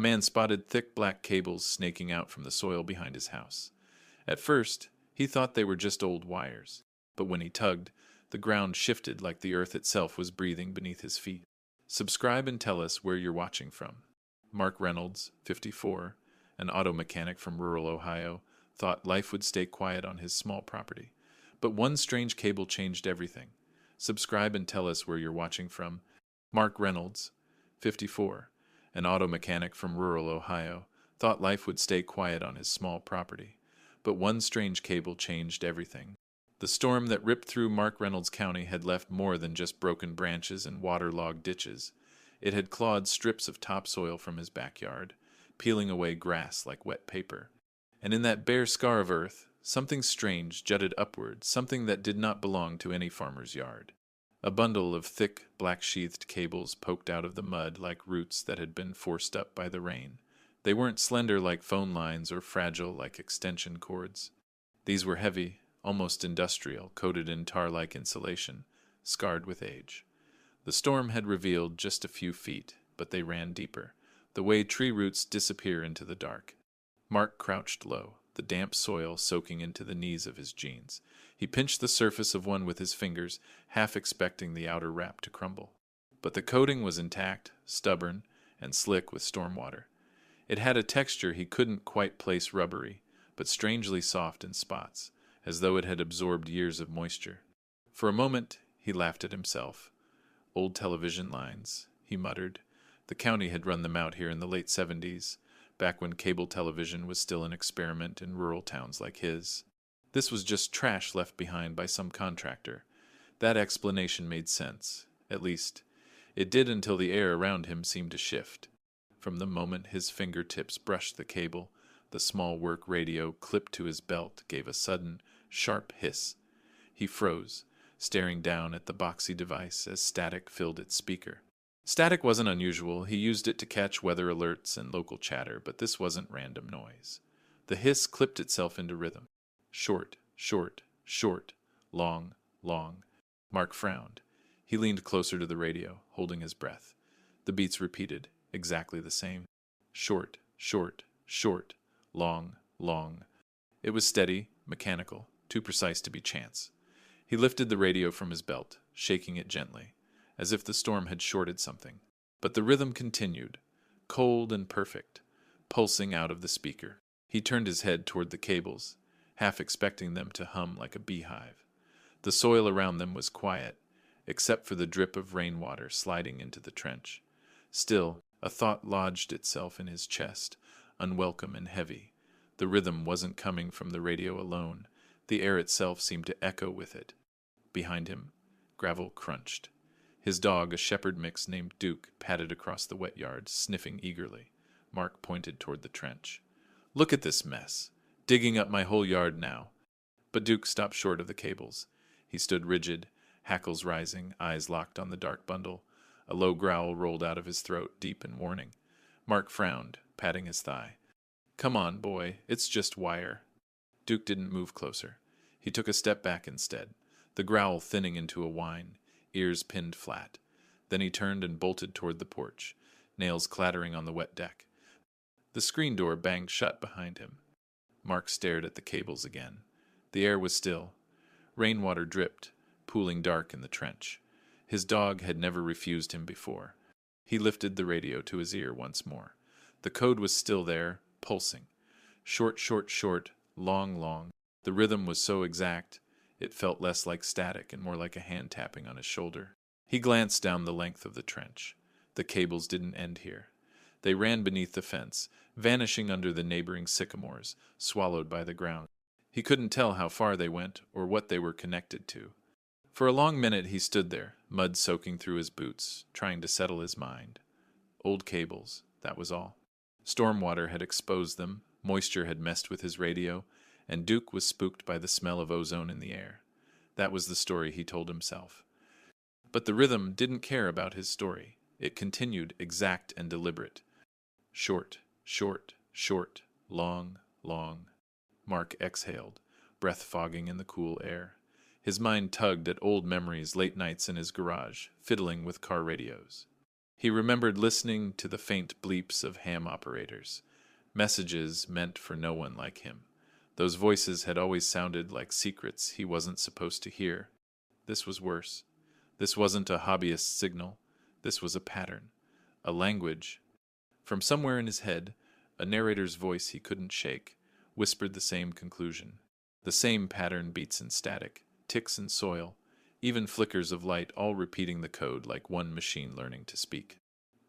man spotted thick black cables snaking out from the soil behind his house. At first, he thought they were just old wires, but when he tugged, the ground shifted like the earth itself was breathing beneath his feet. Subscribe and tell us where you're watching from. Mark Reynolds, 54, an auto mechanic from rural Ohio, thought life would stay quiet on his small property. But one strange cable changed everything. Subscribe and tell us where you're watching from. Mark Reynolds, 54, an auto mechanic from rural Ohio, thought life would stay quiet on his small property. But one strange cable changed everything. The storm that ripped through Mark Reynolds County had left more than just broken branches and waterlogged ditches. It had clawed strips of topsoil from his backyard, peeling away grass like wet paper. And in that bare scar of earth, something strange jutted upward, something that did not belong to any farmer's yard. A bundle of thick, black-sheathed cables poked out of the mud like roots that had been forced up by the rain. They weren't slender like phone lines or fragile like extension cords. These were heavy, almost industrial, coated in tar-like insulation, scarred with age. The storm had revealed just a few feet, but they ran deeper, the way tree roots disappear into the dark. Mark crouched low, the damp soil soaking into the knees of his jeans. He pinched the surface of one with his fingers, half expecting the outer wrap to crumble. But the coating was intact, stubborn, and slick with storm water. It had a texture he couldn't quite place rubbery, but strangely soft in spots, as though it had absorbed years of moisture. For a moment, he laughed at himself. Old television lines, he muttered. The county had run them out here in the late 70s, back when cable television was still an experiment in rural towns like his. This was just trash left behind by some contractor. That explanation made sense. At least, it did until the air around him seemed to shift. From the moment his fingertips brushed the cable, the small work radio clipped to his belt gave a sudden, sharp hiss. He froze, staring down at the boxy device as static filled its speaker. Static wasn't unusual. He used it to catch weather alerts and local chatter, but this wasn't random noise. The hiss clipped itself into rhythm. Short, short, short, long, long. Mark frowned. He leaned closer to the radio, holding his breath. The beats repeated, exactly the same. Short, short, short, long, long. It was steady, mechanical, too precise to be chance. He lifted the radio from his belt, shaking it gently, as if the storm had shorted something. But the rhythm continued, cold and perfect, pulsing out of the speaker. He turned his head toward the cables, half expecting them to hum like a beehive. The soil around them was quiet, except for the drip of rainwater sliding into the trench. Still, a thought lodged itself in his chest, unwelcome and heavy. The rhythm wasn't coming from the radio alone. The air itself seemed to echo with it. Behind him, gravel crunched. His dog, a shepherd mix named Duke, padded across the wet yard, sniffing eagerly. Mark pointed toward the trench. "Look at this mess. Digging up my whole yard now." But Duke stopped short of the cables. He stood rigid, hackles rising, eyes locked on the dark bundle. A low growl rolled out of his throat, deep in warning. Mark frowned, patting his thigh. "Come on, boy, it's just wire." Duke didn't move closer. He took a step back instead, the growl thinning into a whine, ears pinned flat. Then he turned and bolted toward the porch, nails clattering on the wet deck. The screen door banged shut behind him. Mark stared at the cables again. The air was still. Rainwater dripped, pooling dark in the trench. His dog had never refused him before. He lifted the radio to his ear once more. The code was still there, pulsing. Short, short, short, long, long. The rhythm was so exact, it felt less like static and more like a hand tapping on his shoulder. He glanced down the length of the trench. The cables didn't end here. They ran beneath the fence, vanishing under the neighboring sycamores, swallowed by the ground. He couldn't tell how far they went or what they were connected to. For a long minute he stood there, mud soaking through his boots, trying to settle his mind. Old cables, that was all. Storm water had exposed them, moisture had messed with his radio, and Duke was spooked by the smell of ozone in the air. That was the story he told himself. But the rhythm didn't care about his story. It continued, exact and deliberate. Short, short, short, long, long. Mark exhaled, breath fogging in the cool air. His mind tugged at old memories, late nights in his garage, fiddling with car radios. He remembered listening to the faint bleeps of ham operators, messages meant for no one like him. Those voices had always sounded like secrets he wasn't supposed to hear. This was worse. This wasn't a hobbyist signal. This was a pattern, a language. From somewhere in his head, a narrator's voice he couldn't shake whispered the same conclusion. The same pattern beats and static, ticks and soil, even flickers of light, all repeating the code like one machine learning to speak.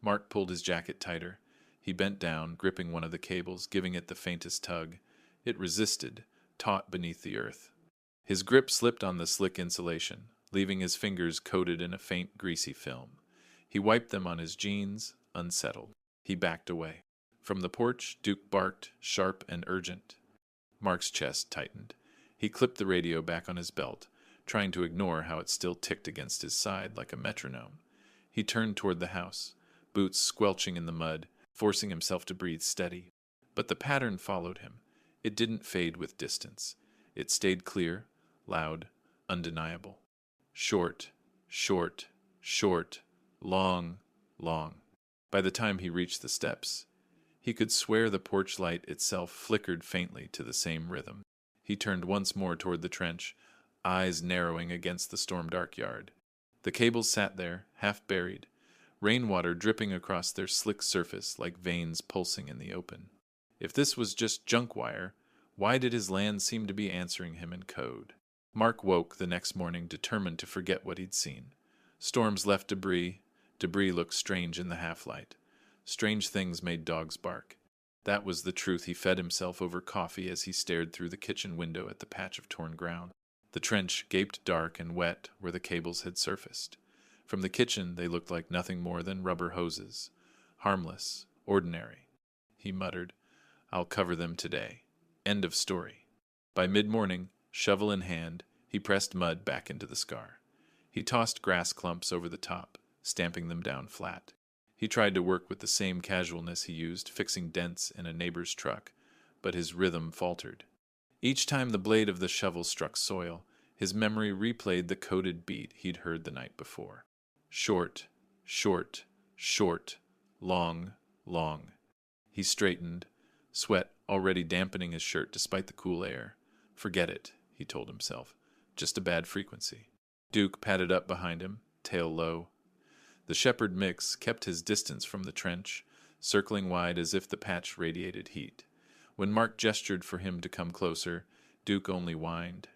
Mark pulled his jacket tighter. He bent down, gripping one of the cables, giving it the faintest tug. It resisted, taut beneath the earth. His grip slipped on the slick insulation, leaving his fingers coated in a faint, greasy film. He wiped them on his jeans, unsettled. He backed away. From the porch, Duke barked, sharp and urgent. Mark's chest tightened. He clipped the radio back on his belt, trying to ignore how it still ticked against his side like a metronome. He turned toward the house, boots squelching in the mud, forcing himself to breathe steady. But the pattern followed him. It didn't fade with distance. It stayed clear, loud, undeniable. Short, short, short, long, long. By the time he reached the steps, he could swear the porch light itself flickered faintly to the same rhythm. He turned once more toward the trench, eyes narrowing against the storm-dark yard. The cables sat there, half buried, rainwater dripping across their slick surface like veins pulsing in the open. If this was just junk wire, why did his land seem to be answering him in code? Mark woke the next morning determined to forget what he'd seen. Storms left debris. Debris looked strange in the half-light. Strange things made dogs bark. That was the truth he fed himself over coffee as he stared through the kitchen window at the patch of torn ground. The trench gaped dark and wet where the cables had surfaced. From the kitchen they looked like nothing more than rubber hoses. Harmless, ordinary. He muttered, "I'll cover them today." End of story. By mid-morning, shovel in hand, he pressed mud back into the scar. He tossed grass clumps over the top, stamping them down flat. He tried to work with the same casualness he used fixing dents in a neighbor's truck, but his rhythm faltered. Each time the blade of the shovel struck soil, his memory replayed the coded beat he'd heard the night before. Short, short, short, long, long. He straightened, sweat already dampening his shirt despite the cool air. Forget it, he told himself. Just a bad frequency. Duke padded up behind him, tail low. The shepherd mix kept his distance from the trench, circling wide as if the patch radiated heat. When Mark gestured for him to come closer, Duke only whined.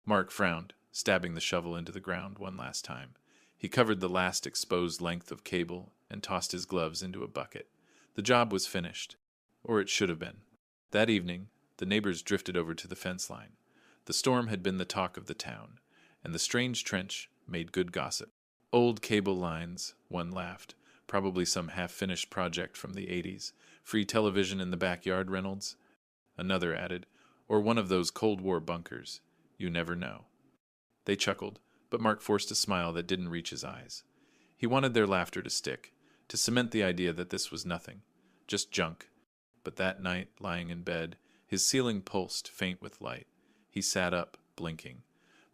Mark frowned, stabbing the shovel into the ground one last time. He covered the last exposed length of cable and tossed his gloves into a bucket. The job was finished, or it should have been. That evening, the neighbors drifted over to the fence line. The storm had been the talk of the town, and the strange trench made good gossip. Old cable lines, one laughed, probably some half-finished project from the 80s. Free television in the backyard, Reynolds? Another added, or one of those Cold War bunkers. You never know. They chuckled, but Mark forced a smile that didn't reach his eyes. He wanted their laughter to stick, to cement the idea that this was nothing, just junk. But that night, lying in bed, his ceiling pulsed, faint with light. He sat up, blinking.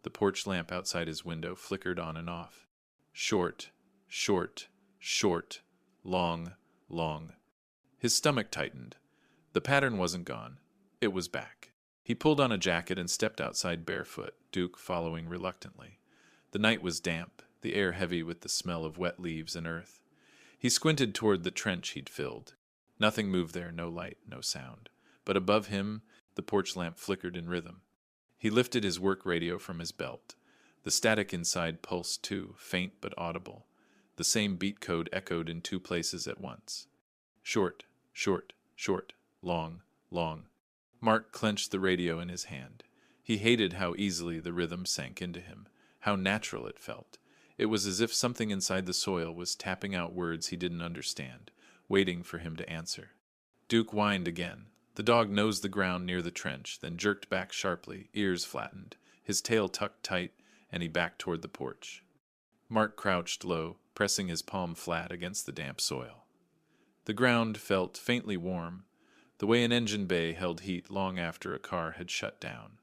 The porch lamp outside his window flickered on and off. Short, short, short, long, long. His stomach tightened. The pattern wasn't gone. It was back. He pulled on a jacket and stepped outside barefoot, Duke following reluctantly. The night was damp, the air heavy with the smell of wet leaves and earth. He squinted toward the trench he'd filled. Nothing moved there, no light, no sound. But above him, the porch lamp flickered in rhythm. He lifted his work radio from his belt. The static inside pulsed too, faint but audible. The same beat code echoed in two places at once. Short, short, short, long, long. Mark clenched the radio in his hand. He hated how easily the rhythm sank into him, how natural it felt. It was as if something inside the soil was tapping out words he didn't understand, waiting for him to answer. Duke whined again. The dog nosed the ground near the trench, then jerked back sharply, ears flattened, his tail tucked tight, and he backed toward the porch. Mark crouched low, pressing his palm flat against the damp soil. The ground felt faintly warm, the way an engine bay held heat long after a car had shut down.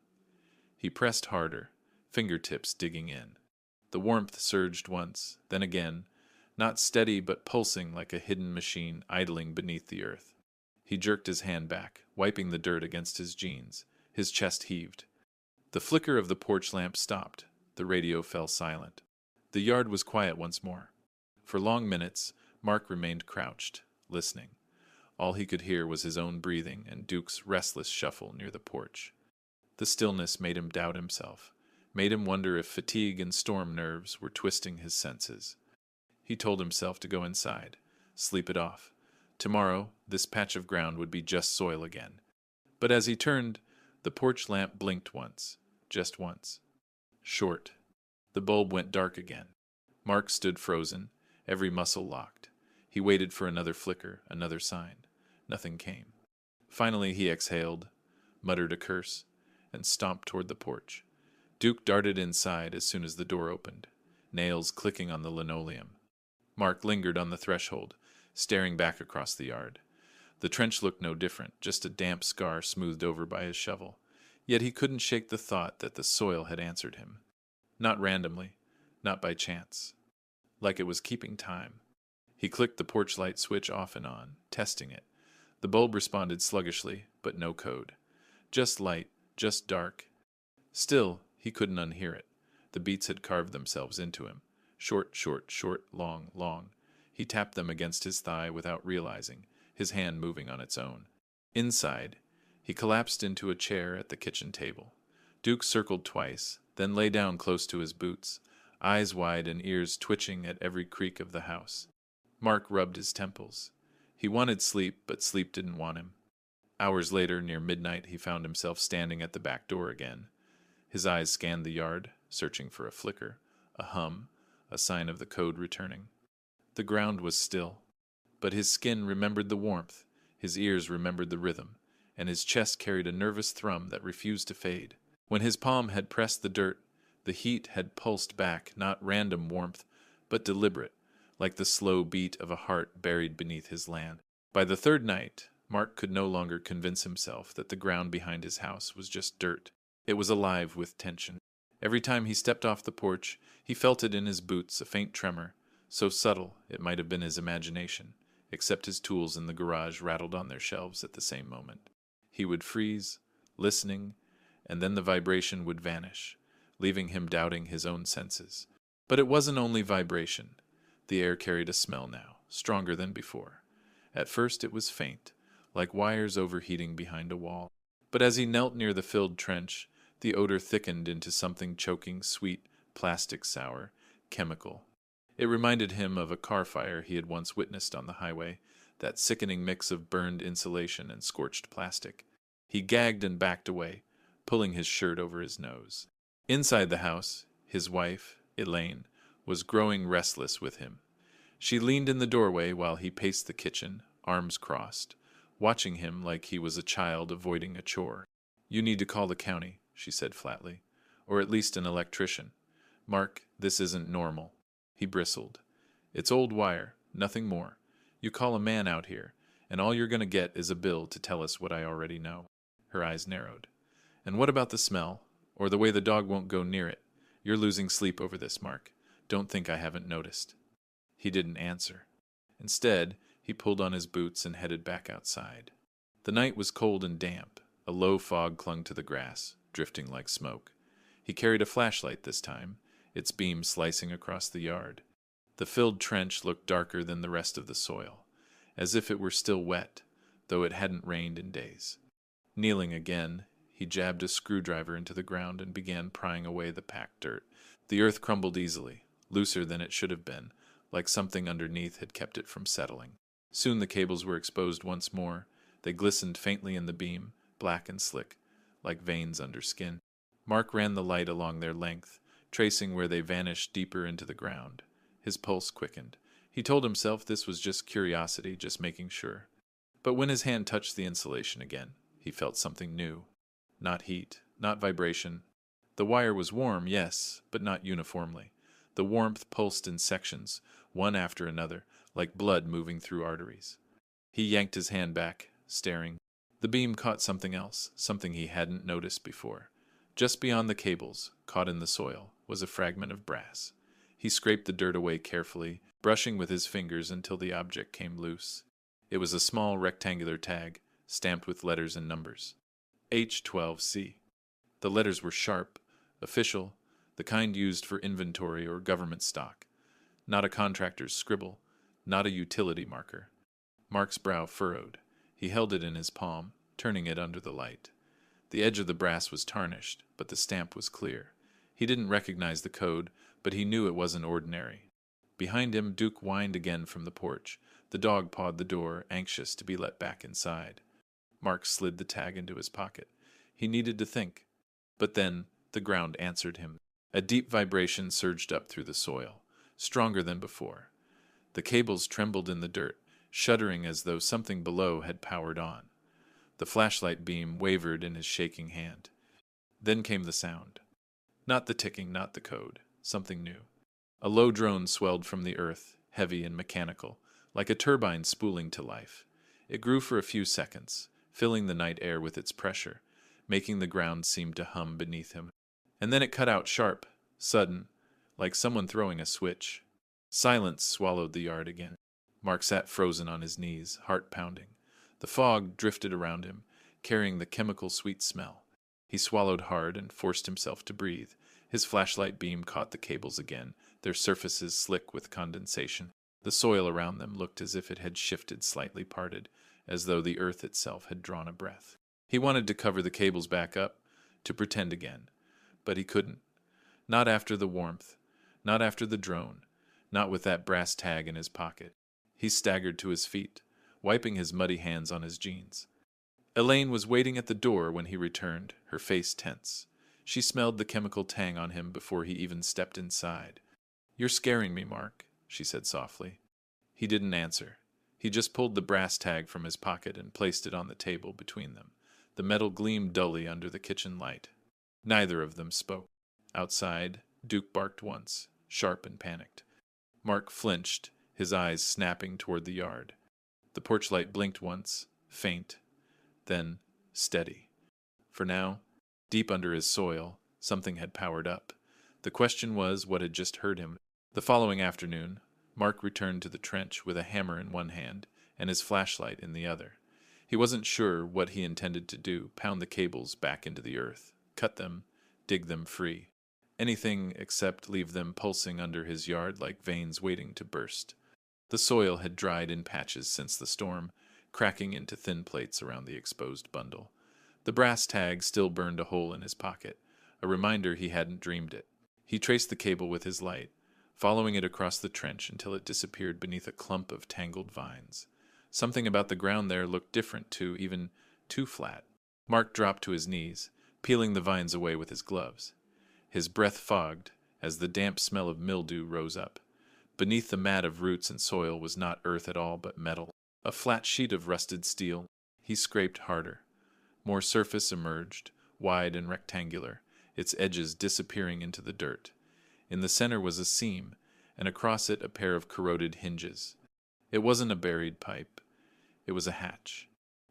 He pressed harder, fingertips digging in. The warmth surged once, then again, not steady but pulsing like a hidden machine idling beneath the earth. He jerked his hand back, wiping the dirt against his jeans. His chest heaved. The flicker of the porch lamp stopped. The radio fell silent. The yard was quiet once more. For long minutes, Mark remained crouched, listening. All he could hear was his own breathing and Duke's restless shuffle near the porch. The stillness made him doubt himself, made him wonder if fatigue and storm nerves were twisting his senses. He told himself to go inside, sleep it off. Tomorrow, this patch of ground would be just soil again. But as he turned, the porch lamp blinked once, just once. Short. The bulb went dark again. Mark stood frozen, every muscle locked. He waited for another flicker, another sign. Nothing came. Finally he exhaled, muttered a curse, and stomped toward the porch. Duke darted inside as soon as the door opened, nails clicking on the linoleum. Mark lingered on the threshold, staring back across the yard. The trench looked no different, just a damp scar smoothed over by his shovel. Yet he couldn't shake the thought that the soil had answered him. Not randomly, not by chance. Like it was keeping time. He clicked the porch light switch off and on, testing it. The bulb responded sluggishly, but no code. Just light, just dark. Still, he couldn't unhear it. The beats had carved themselves into him. Short, short, short, long, long. He tapped them against his thigh without realizing, his hand moving on its own. Inside, he collapsed into a chair at the kitchen table. Duke circled twice, then lay down close to his boots, eyes wide and ears twitching at every creak of the house. Mark rubbed his temples. He wanted sleep, but sleep didn't want him. Hours later, near midnight, he found himself standing at the back door again. His eyes scanned the yard, searching for a flicker, a hum, a sign of the code returning. The ground was still, but his skin remembered the warmth, his ears remembered the rhythm, and his chest carried a nervous thrum that refused to fade. When his palm had pressed the dirt, the heat had pulsed back, not random warmth, but deliberate, like the slow beat of a heart buried beneath his land. By the third night, Mark could no longer convince himself that the ground behind his house was just dirt. It was alive with tension. Every time he stepped off the porch, he felt it in his boots, a faint tremor, so subtle it might have been his imagination, except his tools in the garage rattled on their shelves at the same moment. He would freeze, listening, and then the vibration would vanish, leaving him doubting his own senses. But it wasn't only vibration. The air carried a smell now, stronger than before. At first it was faint, like wires overheating behind a wall. But as he knelt near the filled trench, the odor thickened into something choking, sweet, plastic sour, chemical. It reminded him of a car fire he had once witnessed on the highway, that sickening mix of burned insulation and scorched plastic. He gagged and backed away, pulling his shirt over his nose. Inside the house, his wife, Elaine, was growing restless with him. She leaned in the doorway while he paced the kitchen, arms crossed, watching him like he was a child avoiding a chore. "You need to call the county," she said flatly, "or at least an electrician. Mark, this isn't normal." He bristled. "It's old wire, nothing more. You call a man out here, and all you're going to get is a bill to tell us what I already know." Her eyes narrowed. "And what about the smell, or the way the dog won't go near it? You're losing sleep over this, Mark. Don't think I haven't noticed." He didn't answer. Instead, he pulled on his boots and headed back outside. The night was cold and damp. A low fog clung to the grass, drifting like smoke. He carried a flashlight this time, its beam slicing across the yard. The filled trench looked darker than the rest of the soil, as if it were still wet, though it hadn't rained in days. Kneeling again, he jabbed a screwdriver into the ground and began prying away the packed dirt. The earth crumbled easily, looser than it should have been, like something underneath had kept it from settling. Soon the cables were exposed once more. They glistened faintly in the beam, black and slick, like veins under skin. Mark ran the light along their length, tracing where they vanished deeper into the ground. His pulse quickened. He told himself this was just curiosity, just making sure. But when his hand touched the insulation again, he felt something new. Not heat, not vibration. The wire was warm, yes, but not uniformly. The warmth pulsed in sections, one after another, like blood moving through arteries. He yanked his hand back, staring. The beam caught something else, something he hadn't noticed before. Just beyond the cables, caught in the soil, was a fragment of brass. He scraped the dirt away carefully, brushing with his fingers until the object came loose. It was a small rectangular tag, stamped with letters and numbers. H12C. The letters were sharp, official, the kind used for inventory or government stock. Not a contractor's scribble, not a utility marker. Mark's brow furrowed. He held it in his palm, turning it under the light. The edge of the brass was tarnished, but the stamp was clear. He didn't recognize the code, but he knew it wasn't ordinary. Behind him, Duke whined again from the porch. The dog pawed the door, anxious to be let back inside. Mark slid the tag into his pocket. He needed to think. But then, the ground answered him. A deep vibration surged up through the soil, stronger than before. The cables trembled in the dirt, shuddering as though something below had powered on. The flashlight beam wavered in his shaking hand. Then came the sound. Not the ticking, not the code. Something new. A low drone swelled from the earth, heavy and mechanical, like a turbine spooling to life. It grew for a few seconds, filling the night air with its pressure, making the ground seem to hum beneath him. And then it cut out sharp, sudden, like someone throwing a switch. Silence swallowed the yard again. Mark sat frozen on his knees, heart pounding. The fog drifted around him, carrying the chemical sweet smell. He swallowed hard and forced himself to breathe. His flashlight beam caught the cables again, their surfaces slick with condensation. The soil around them looked as if it had shifted, slightly parted, as though the earth itself had drawn a breath. He wanted to cover the cables back up, to pretend again. But he couldn't. Not after the warmth. Not after the drone. Not with that brass tag in his pocket. He staggered to his feet, wiping his muddy hands on his jeans. Elaine was waiting at the door when he returned, her face tense. She smelled the chemical tang on him before he even stepped inside. "You're scaring me, Mark," she said softly. He didn't answer. He just pulled the brass tag from his pocket and placed it on the table between them. The metal gleamed dully under the kitchen light. Neither of them spoke. Outside, Duke barked once, sharp and panicked. Mark flinched, his eyes snapping toward the yard. The porch light blinked once, faint, then steady. For now, deep under his soil, something had powered up. The question was what had just hurt him. The following afternoon, Mark returned to the trench with a hammer in one hand and his flashlight in the other. He wasn't sure what he intended to do, pound the cables back into the earth, cut them, dig them free. Anything except leave them pulsing under his yard like veins waiting to burst. The soil had dried in patches since the storm, cracking into thin plates around the exposed bundle. The brass tag still burned a hole in his pocket, a reminder he hadn't dreamed it. He traced the cable with his light, following it across the trench until it disappeared beneath a clump of tangled vines. Something about the ground there looked different too, even too flat. Mark dropped to his knees, peeling the vines away with his gloves. His breath fogged as the damp smell of mildew rose up. Beneath the mat of roots and soil was not earth at all, but metal. A flat sheet of rusted steel. He scraped harder. More surface emerged, wide and rectangular, its edges disappearing into the dirt. In the center was a seam, and across it a pair of corroded hinges. It wasn't a buried pipe. It was a hatch.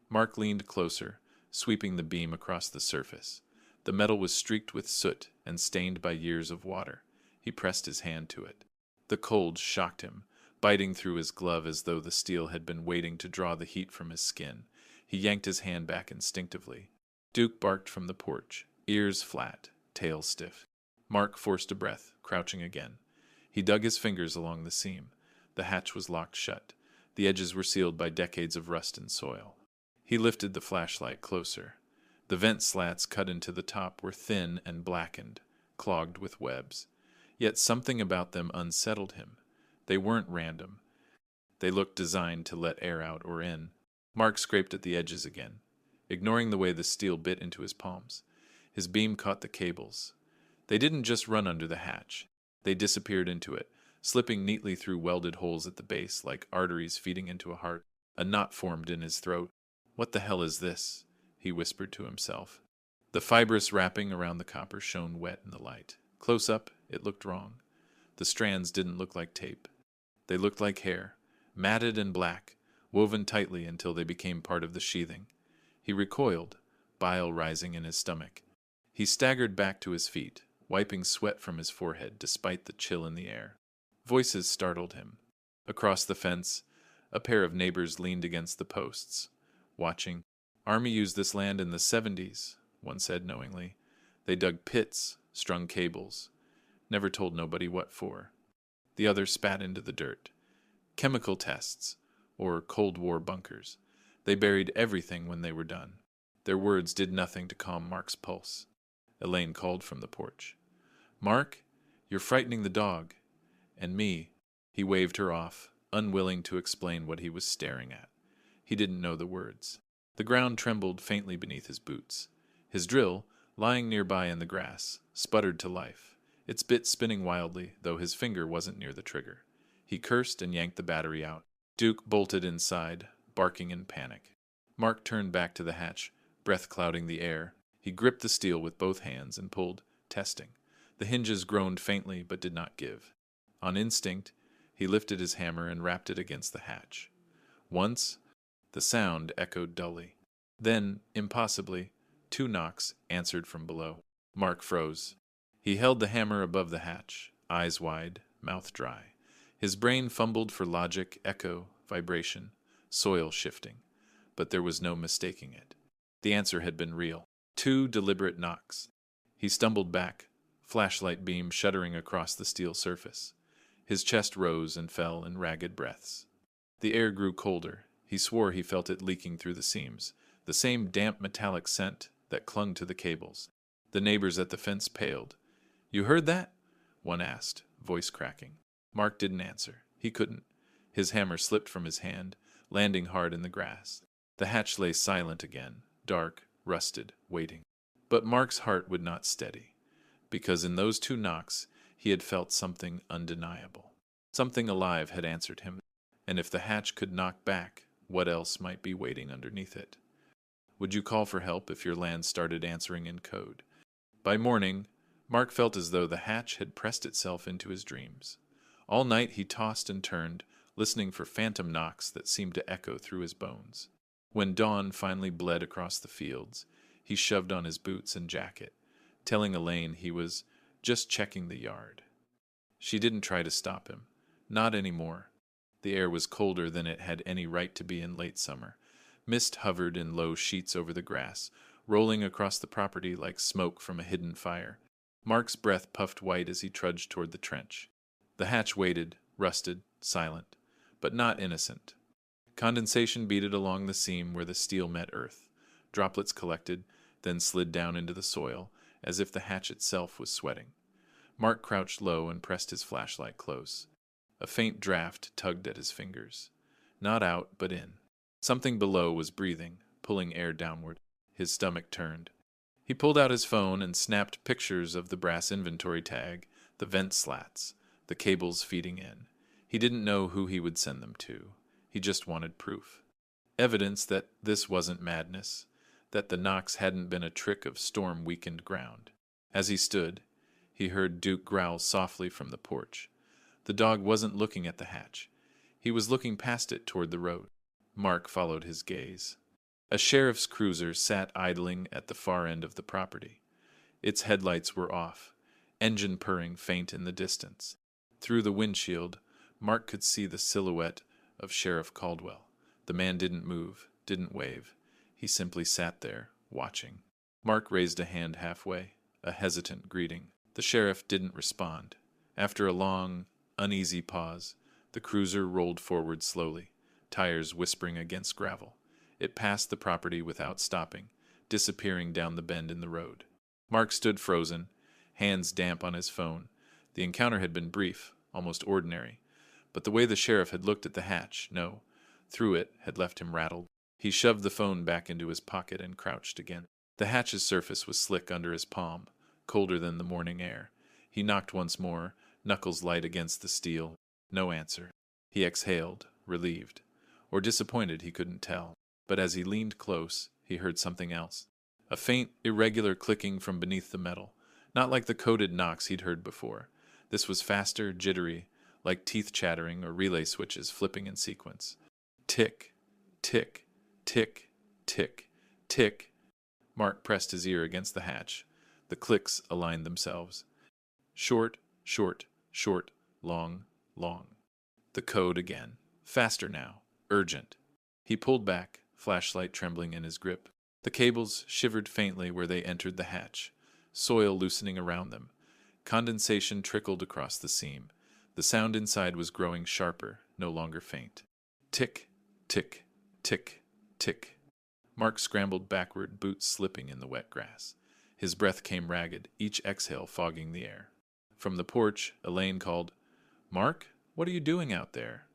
Mark leaned closer, sweeping the beam across the surface. The metal was streaked with soot and stained by years of water. He pressed his hand to it. The cold shocked him, biting through his glove as though the steel had been waiting to draw the heat from his skin. He yanked his hand back instinctively. Duke barked from the porch, ears flat, tail stiff. Mark forced a breath, crouching again. He dug his fingers along the seam. The hatch was locked shut. The edges were sealed by decades of rust and soil. He lifted the flashlight closer. The vent slats cut into the top were thin and blackened, clogged with webs. Yet something about them unsettled him. They weren't random. They looked designed to let air out or in. Mark scraped at the edges again, ignoring the way the steel bit into his palms. His beam caught the cables. They didn't just run under the hatch. They disappeared into it, slipping neatly through welded holes at the base like arteries feeding into a heart. A knot formed in his throat. "What the hell is this?" he whispered to himself. The fibrous wrapping around the copper shone wet in the light. Close up, it looked wrong. The strands didn't look like tape. They looked like hair, matted and black, woven tightly until they became part of the sheathing. He recoiled, bile rising in his stomach. He staggered back to his feet, wiping sweat from his forehead despite the chill in the air. Voices startled him. Across the fence, a pair of neighbors leaned against the posts, watching. Army used this land in the 70s, one said knowingly. They dug pits, strung cables, never told nobody what for. The other spat into the dirt. Chemical tests, or Cold War bunkers. They buried everything when they were done. Their words did nothing to calm Mark's pulse. Elaine called from the porch. "Mark, you're frightening the dog." And me. He waved her off, unwilling to explain what he was staring at. He didn't know the words. The ground trembled faintly beneath his boots. His drill, lying nearby in the grass, sputtered to life, its bit spinning wildly, though his finger wasn't near the trigger. He cursed and yanked the battery out. Duke bolted inside, barking in panic. Mark turned back to the hatch, breath clouding the air. He gripped the steel with both hands and pulled, testing. The hinges groaned faintly but did not give. On instinct, he lifted his hammer and rapped it against the hatch. Once, the sound echoed dully. Then, impossibly, 2 knocks answered from below. Mark froze. He held the hammer above the hatch, eyes wide, mouth dry. His brain fumbled for logic, echo, vibration, soil shifting. But there was no mistaking it. The answer had been real. 2 deliberate knocks. He stumbled back, flashlight beam shuddering across the steel surface. His chest rose and fell in ragged breaths. The air grew colder. He swore he felt it leaking through the seams, the same damp metallic scent that clung to the cables. The neighbors at the fence paled. "You heard that?" one asked, voice cracking. Mark didn't answer. He couldn't. His hammer slipped from his hand, landing hard in the grass. The hatch lay silent again, dark, rusted, waiting. But Mark's heart would not steady, because in those 2 knocks he had felt something undeniable. Something alive had answered him, and if the hatch could knock back, what else might be waiting underneath it? Would you call for help if your land started answering in code? By morning, Mark felt as though the hatch had pressed itself into his dreams. All night he tossed and turned, listening for phantom knocks that seemed to echo through his bones. When dawn finally bled across the fields, he shoved on his boots and jacket, telling Elaine he was just checking the yard. She didn't try to stop him. Not anymore. The air was colder than it had any right to be in late summer. Mist hovered in low sheets over the grass, rolling across the property like smoke from a hidden fire. Mark's breath puffed white as he trudged toward the trench. The hatch waited, rusted, silent, but not innocent. Condensation beaded along the seam where the steel met earth. Droplets collected, then slid down into the soil, as if the hatch itself was sweating. Mark crouched low and pressed his flashlight close. A faint draft tugged at his fingers. Not out, but in. Something below was breathing, pulling air downward. His stomach turned. He pulled out his phone and snapped pictures of the brass inventory tag, the vent slats, the cables feeding in. He didn't know who he would send them to. He just wanted proof. Evidence that this wasn't madness, that the knocks hadn't been a trick of storm-weakened ground. As he stood, he heard Duke growl softly from the porch. The dog wasn't looking at the hatch. He was looking past it toward the road. Mark followed his gaze. A sheriff's cruiser sat idling at the far end of the property. Its headlights were off, engine purring faint in the distance. Through the windshield, Mark could see the silhouette of Sheriff Caldwell. The man didn't move, didn't wave. He simply sat there, watching. Mark raised a hand halfway, a hesitant greeting. The sheriff didn't respond. After a long, uneasy pause, the cruiser rolled forward slowly, tires whispering against gravel. It passed the property without stopping, disappearing down the bend in the road. Mark stood frozen, hands damp on his phone. The encounter had been brief, almost ordinary, but the way the sheriff had looked at the hatch, no, through it, had left him rattled. He shoved the phone back into his pocket and crouched again. The hatch's surface was slick under his palm, colder than the morning air. He knocked once more, knuckles light against the steel. No answer. He exhaled, relieved. Or disappointed, he couldn't tell. But as he leaned close, he heard something else. A faint, irregular clicking from beneath the metal, not like the coded knocks he'd heard before. This was faster, jittery, like teeth chattering or relay switches flipping in sequence. Tick, tick, tick, tick, tick. Mark pressed his ear against the hatch. The clicks aligned themselves. Short, short, short, long, long. The code again. Faster now. Urgent. He pulled back, flashlight trembling in his grip. The cables shivered faintly where they entered the hatch, soil loosening around them. Condensation trickled across the seam. The sound inside was growing sharper, no longer faint. Tick, tick, tick, tick. Mark scrambled backward, boots slipping in the wet grass. His breath came ragged, each exhale fogging the air. From the porch, Elaine called, "Mark, what are you doing out there?"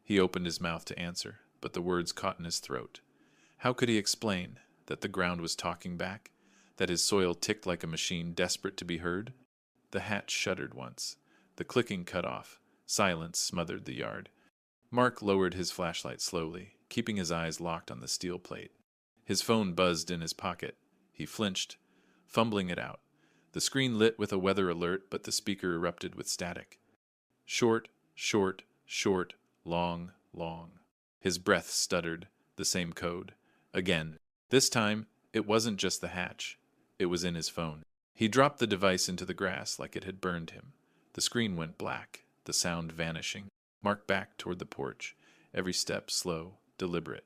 He opened his mouth to answer, but the words caught in his throat. How could he explain that the ground was talking back, that his soil ticked like a machine desperate to be heard? The hatch shuddered once. The clicking cut off. Silence smothered the yard. Mark lowered his flashlight slowly, keeping his eyes locked on the steel plate. His phone buzzed in his pocket. He flinched, fumbling it out. The screen lit with a weather alert, but the speaker erupted with static. Short, short, short, long, long. His breath stuttered, the same code. Again. This time, it wasn't just the hatch. It was in his phone. He dropped the device into the grass like it had burned him. The screen went black, the sound vanishing. Mark backed toward the porch, every step slow, deliberate.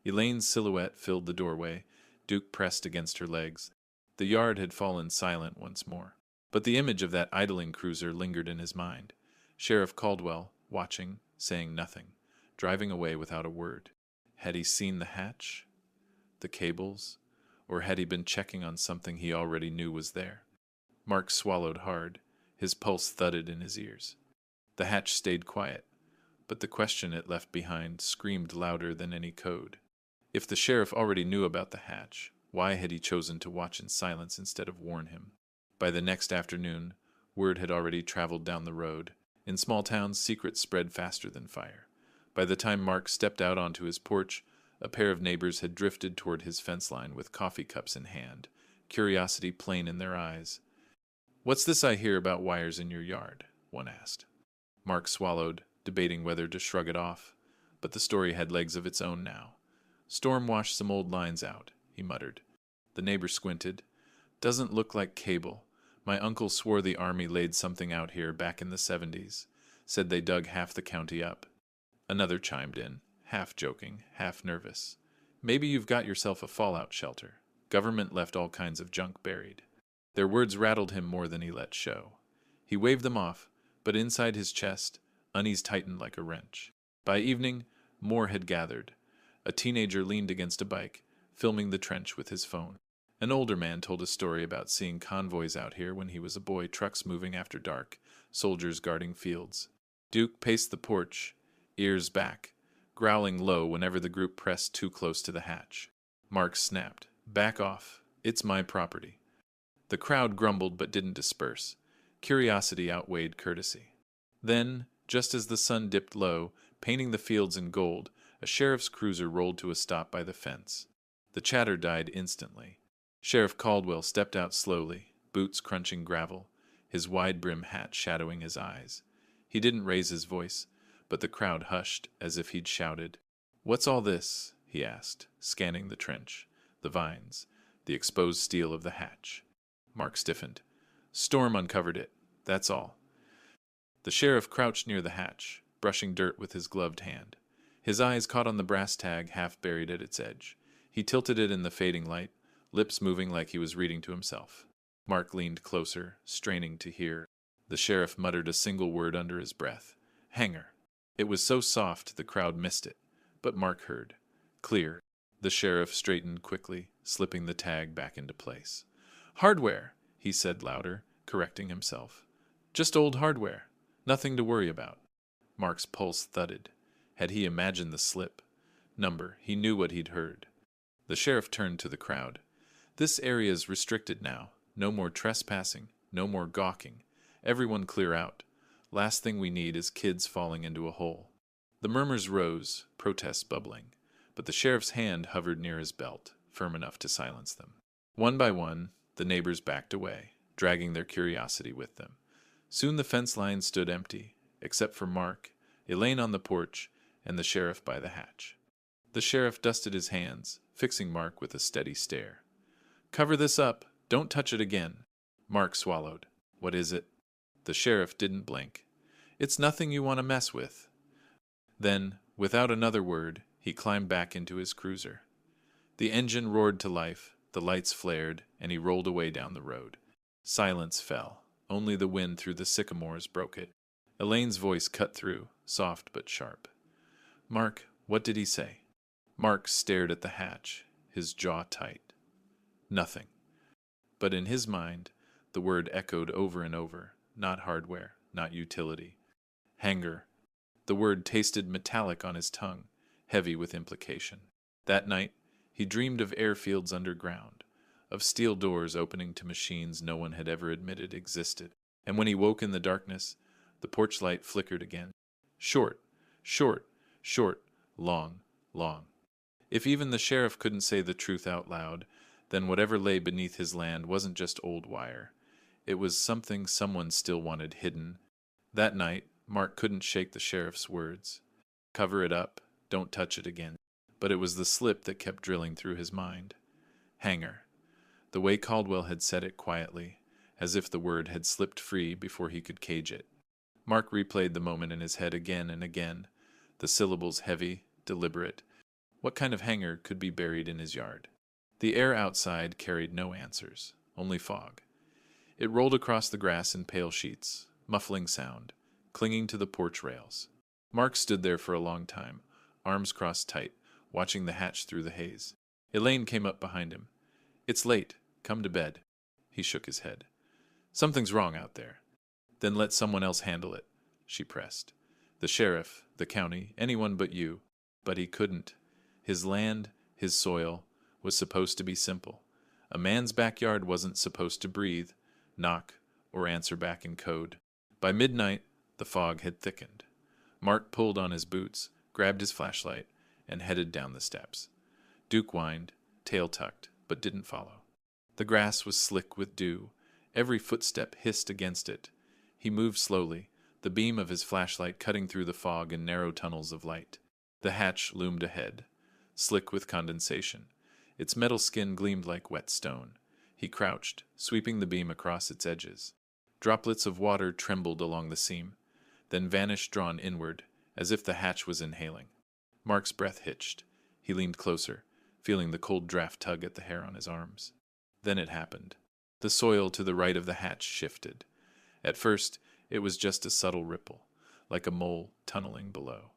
Elaine's silhouette filled the doorway, Duke pressed against her legs. The yard had fallen silent once more. But the image of that idling cruiser lingered in his mind. Sheriff Caldwell, watching, saying nothing, driving away without a word. Had he seen the hatch? The cables? Or had he been checking on something he already knew was there? Mark swallowed hard. His pulse thudded in his ears. The hatch stayed quiet, but the question it left behind screamed louder than any code. If the sheriff already knew about the hatch, why had he chosen to watch in silence instead of warn him? By the next afternoon, word had already traveled down the road. In small towns, secrets spread faster than fire. By the time Mark stepped out onto his porch, a pair of neighbors had drifted toward his fence line with coffee cups in hand, curiosity plain in their eyes. "What's this I hear about wires in your yard?" one asked. Mark swallowed, debating whether to shrug it off, but the story had legs of its own now. "Storm washed some old lines out," he muttered. The neighbor squinted. "Doesn't look like cable. My uncle swore the army laid something out here back in the 70s. Said they dug half the county up." Another chimed in, half joking, half nervous. "Maybe you've got yourself a fallout shelter. Government left all kinds of junk buried." Their words rattled him more than he let show. He waved them off, but inside his chest, unease tightened like a wrench. By evening, more had gathered. A teenager leaned against a bike, filming the trench with his phone. An older man told a story about seeing convoys out here when he was a boy, trucks moving after dark, soldiers guarding fields. Duke paced the porch, ears back, growling low whenever the group pressed too close to the hatch. Mark snapped, "Back off. It's my property." The crowd grumbled but didn't disperse. Curiosity outweighed courtesy. Then, just as the sun dipped low, painting the fields in gold, a sheriff's cruiser rolled to a stop by the fence. The chatter died instantly. Sheriff Caldwell stepped out slowly, boots crunching gravel, his wide-brim hat shadowing his eyes. He didn't raise his voice, but the crowd hushed as if he'd shouted. "What's all this?" he asked, scanning the trench, the vines, the exposed steel of the hatch. Mark stiffened. "Storm uncovered it, that's all." The sheriff crouched near the hatch, brushing dirt with his gloved hand. His eyes caught on the brass tag half buried at its edge. He tilted it in the fading light, lips moving like he was reading to himself. Mark leaned closer, straining to hear. The sheriff muttered a single word under his breath. "Hanger." It was so soft the crowd missed it, but Mark heard. Clear. The sheriff straightened quickly, slipping the tag back into place. "Hardware," he said louder, correcting himself. "Just old hardware. Nothing to worry about." Mark's pulse thudded. Had he imagined the slip? Number, he knew what he'd heard. The sheriff turned to the crowd. "This area's restricted now. No more trespassing, no more gawking. Everyone clear out. Last thing we need is kids falling into a hole." The murmurs rose, protests bubbling, but the sheriff's hand hovered near his belt, firm enough to silence them. One by one, the neighbors backed away, dragging their curiosity with them. Soon the fence line stood empty, except for Mark, Elaine on the porch, and the sheriff by the hatch. The sheriff dusted his hands, fixing Mark with a steady stare. "Cover this up. Don't touch it again." Mark swallowed. "What is it?" The sheriff didn't blink. "It's nothing you want to mess with." Then, without another word, he climbed back into his cruiser. The engine roared to life, the lights flared, and he rolled away down the road. Silence fell. Only the wind through the sycamores broke it. Elaine's voice cut through, soft but sharp. "Mark, what did he say?" Mark stared at the hatch, his jaw tight. Nothing. But in his mind, the word echoed over and over, not hardware, not utility. Hangar. The word tasted metallic on his tongue, heavy with implication. That night, he dreamed of airfields underground, of steel doors opening to machines no one had ever admitted existed. And when he woke in the darkness, the porch light flickered again. Short, short, short, long, long. If even the sheriff couldn't say the truth out loud, then whatever lay beneath his land wasn't just old wire. It was something someone still wanted hidden. That night, Mark couldn't shake the sheriff's words. Cover it up, don't touch it again. But it was the slip that kept drilling through his mind. Hangar. The way Caldwell had said it quietly, as if the word had slipped free before he could cage it. Mark replayed the moment in his head again and again, the syllables heavy, deliberate. What kind of hangar could be buried in his yard? The air outside carried no answers, only fog. It rolled across the grass in pale sheets, muffling sound, clinging to the porch rails. Mark stood there for a long time, arms crossed tight, watching the hatch through the haze. Elaine came up behind him. "It's late. Come to bed." He shook his head. "Something's wrong out there." "Then let someone else handle it," she pressed. "The sheriff, the county, anyone but you." But he couldn't. His land, his soil, was supposed to be simple. A man's backyard wasn't supposed to breathe, knock, or answer back in code. By midnight, the fog had thickened. Mark pulled on his boots, grabbed his flashlight, and headed down the steps. Duke whined, tail tucked, but didn't follow. The grass was slick with dew. Every footstep hissed against it. He moved slowly, the beam of his flashlight cutting through the fog in narrow tunnels of light. The hatch loomed ahead, slick with condensation. Its metal skin gleamed like wet stone. He crouched, sweeping the beam across its edges. Droplets of water trembled along the seam, then vanished drawn inward, as if the hatch was inhaling. Mark's breath hitched. He leaned closer, feeling the cold draft tug at the hair on his arms. Then it happened. The soil to the right of the hatch shifted. At first, it was just a subtle ripple, like a mole tunneling below.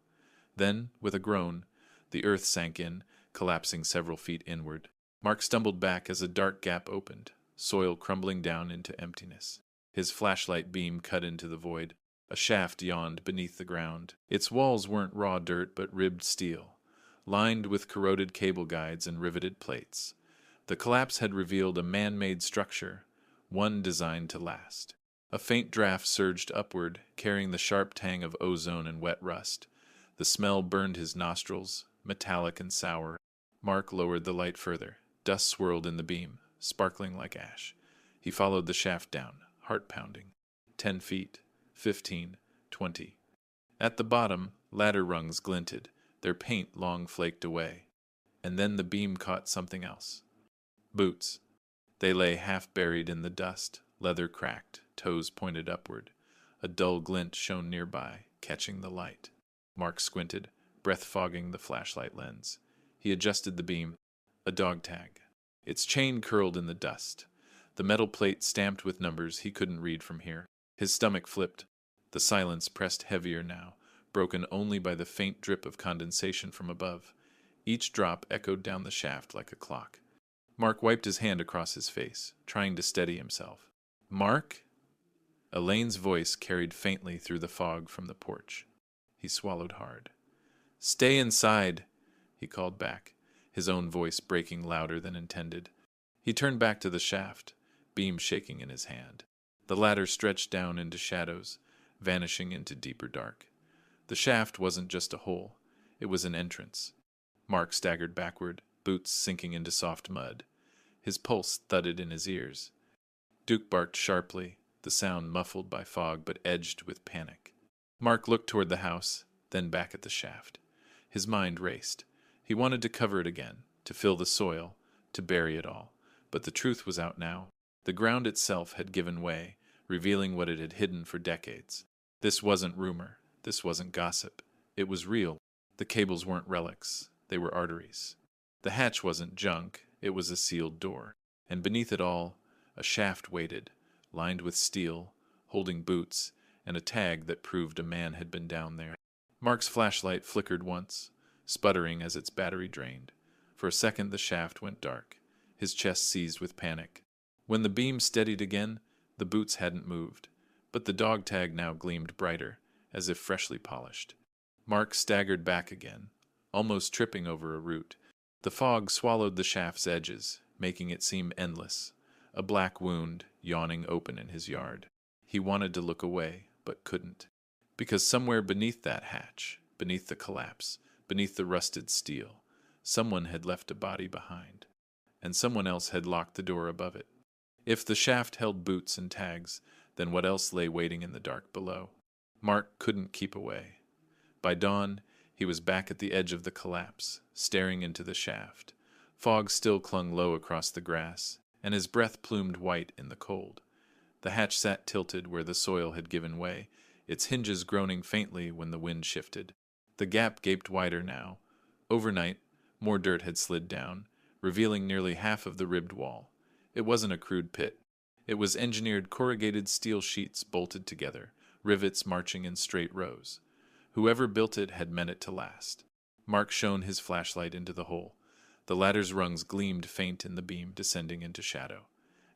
Then, with a groan, the earth sank in, collapsing several feet inward. Mark stumbled back as a dark gap opened, soil crumbling down into emptiness. His flashlight beam cut into the void. A shaft yawned beneath the ground. Its walls weren't raw dirt but ribbed steel, lined with corroded cable guides and riveted plates. The collapse had revealed a man-made structure, one designed to last. A faint draft surged upward, carrying the sharp tang of ozone and wet rust. The smell burned his nostrils, metallic and sour. Mark lowered the light further. Dust swirled in the beam, sparkling like ash. He followed the shaft down, heart pounding. 10 feet, 15, 20. At the bottom, ladder rungs glinted, their paint long flaked away. And then the beam caught something else. Boots. They lay half buried in the dust, leather cracked, toes pointed upward. A dull glint shone nearby, catching the light. Mark squinted, breath fogging the flashlight lens. He adjusted the beam. A dog tag. Its chain curled in the dust. The metal plate stamped with numbers he couldn't read from here. His stomach flipped. The silence pressed heavier now, broken only by the faint drip of condensation from above. Each drop echoed down the shaft like a clock. Mark wiped his hand across his face, trying to steady himself. "Mark?" Elaine's voice carried faintly through the fog from the porch. He swallowed hard. "Stay inside," he called back, his own voice breaking louder than intended. He turned back to the shaft, beam shaking in his hand. The ladder stretched down into shadows, vanishing into deeper dark. The shaft wasn't just a hole. It was an entrance. Mark staggered backward, boots sinking into soft mud. His pulse thudded in his ears. Duke barked sharply, the sound muffled by fog but edged with panic. Mark looked toward the house, then back at the shaft. His mind raced. He wanted to cover it again, to fill the soil, to bury it all. But the truth was out now. The ground itself had given way, revealing what it had hidden for decades. This wasn't rumor. This wasn't gossip. It was real. The cables weren't relics. They were arteries. The hatch wasn't junk. It was a sealed door. And beneath it all, a shaft waited, lined with steel, holding boots, and a tag that proved a man had been down there. Mark's flashlight flickered once, sputtering as its battery drained. For a second the shaft went dark, his chest seized with panic. When the beam steadied again, the boots hadn't moved, but the dog tag now gleamed brighter, as if freshly polished. Mark staggered back again, almost tripping over a root. The fog swallowed the shaft's edges, making it seem endless, a black wound yawning open in his yard. He wanted to look away, but couldn't, because somewhere beneath that hatch, beneath the collapse, beneath the rusted steel, someone had left a body behind, and someone else had locked the door above it. If the shaft held boots and tags, then what else lay waiting in the dark below? Mark couldn't keep away. By dawn, he was back at the edge of the collapse, staring into the shaft. Fog still clung low across the grass, and his breath plumed white in the cold. The hatch sat tilted where the soil had given way, its hinges groaning faintly when the wind shifted. The gap gaped wider now. Overnight, more dirt had slid down, revealing nearly half of the ribbed wall. It wasn't a crude pit. It was engineered corrugated steel sheets bolted together, rivets marching in straight rows. Whoever built it had meant it to last. Mark shone his flashlight into the hole. The ladder's rungs gleamed faint in the beam descending into shadow.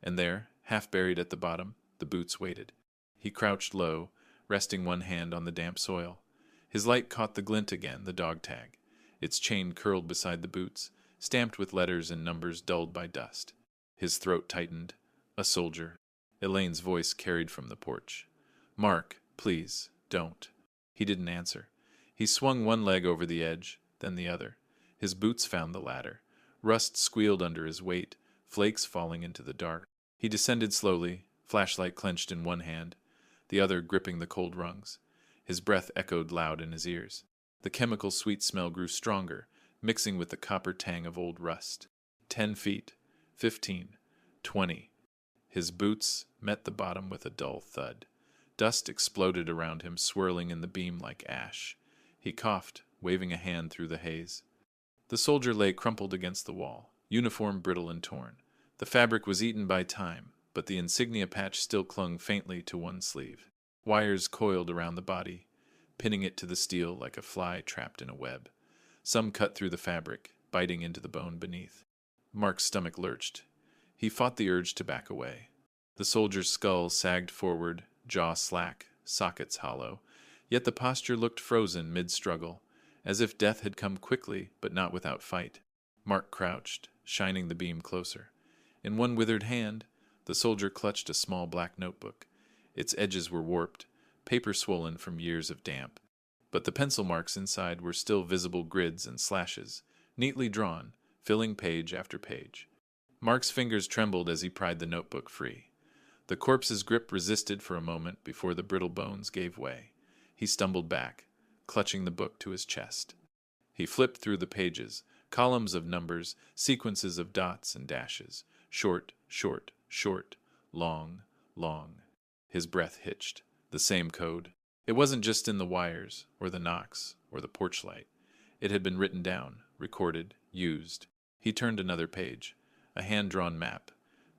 And there, half buried at the bottom, the boots waited. He crouched low, resting one hand on the damp soil. His light caught the glint again, the dog tag. Its chain curled beside the boots, stamped with letters and numbers dulled by dust. His throat tightened. A soldier. Elaine's voice carried from the porch. "Mark, please, don't." He didn't answer. He swung one leg over the edge, then the other. His boots found the ladder. Rust squealed under his weight, flakes falling into the dark. He descended slowly, flashlight clenched in one hand, the other gripping the cold rungs. His breath echoed loud in his ears. The chemical sweet smell grew stronger, mixing with the copper tang of old rust. 10 feet, 15, 20. His boots met the bottom with a dull thud. Dust exploded around him, swirling in the beam like ash. He coughed, waving a hand through the haze. The soldier lay crumpled against the wall, uniform brittle and torn. The fabric was eaten by time, but the insignia patch still clung faintly to one sleeve. Wires coiled around the body, pinning it to the steel like a fly trapped in a web. Some cut through the fabric, biting into the bone beneath. Mark's stomach lurched. He fought the urge to back away. The soldier's skull sagged forward, jaw slack, sockets hollow, yet the posture looked frozen mid-struggle, as if death had come quickly but not without fight. Mark crouched, shining the beam closer. In one withered hand, the soldier clutched a small black notebook. Its edges were warped, paper swollen from years of damp, but the pencil marks inside were still visible grids and slashes, neatly drawn, filling page after page. Mark's fingers trembled as he pried the notebook free. The corpse's grip resisted for a moment before the brittle bones gave way. He stumbled back, clutching the book to his chest. He flipped through the pages, columns of numbers, sequences of dots and dashes, short, short, short, long, long. His breath hitched. The same code. It wasn't just in the wires, or the knocks, or the porch light. It had been written down, recorded, used. He turned another page. A hand-drawn map.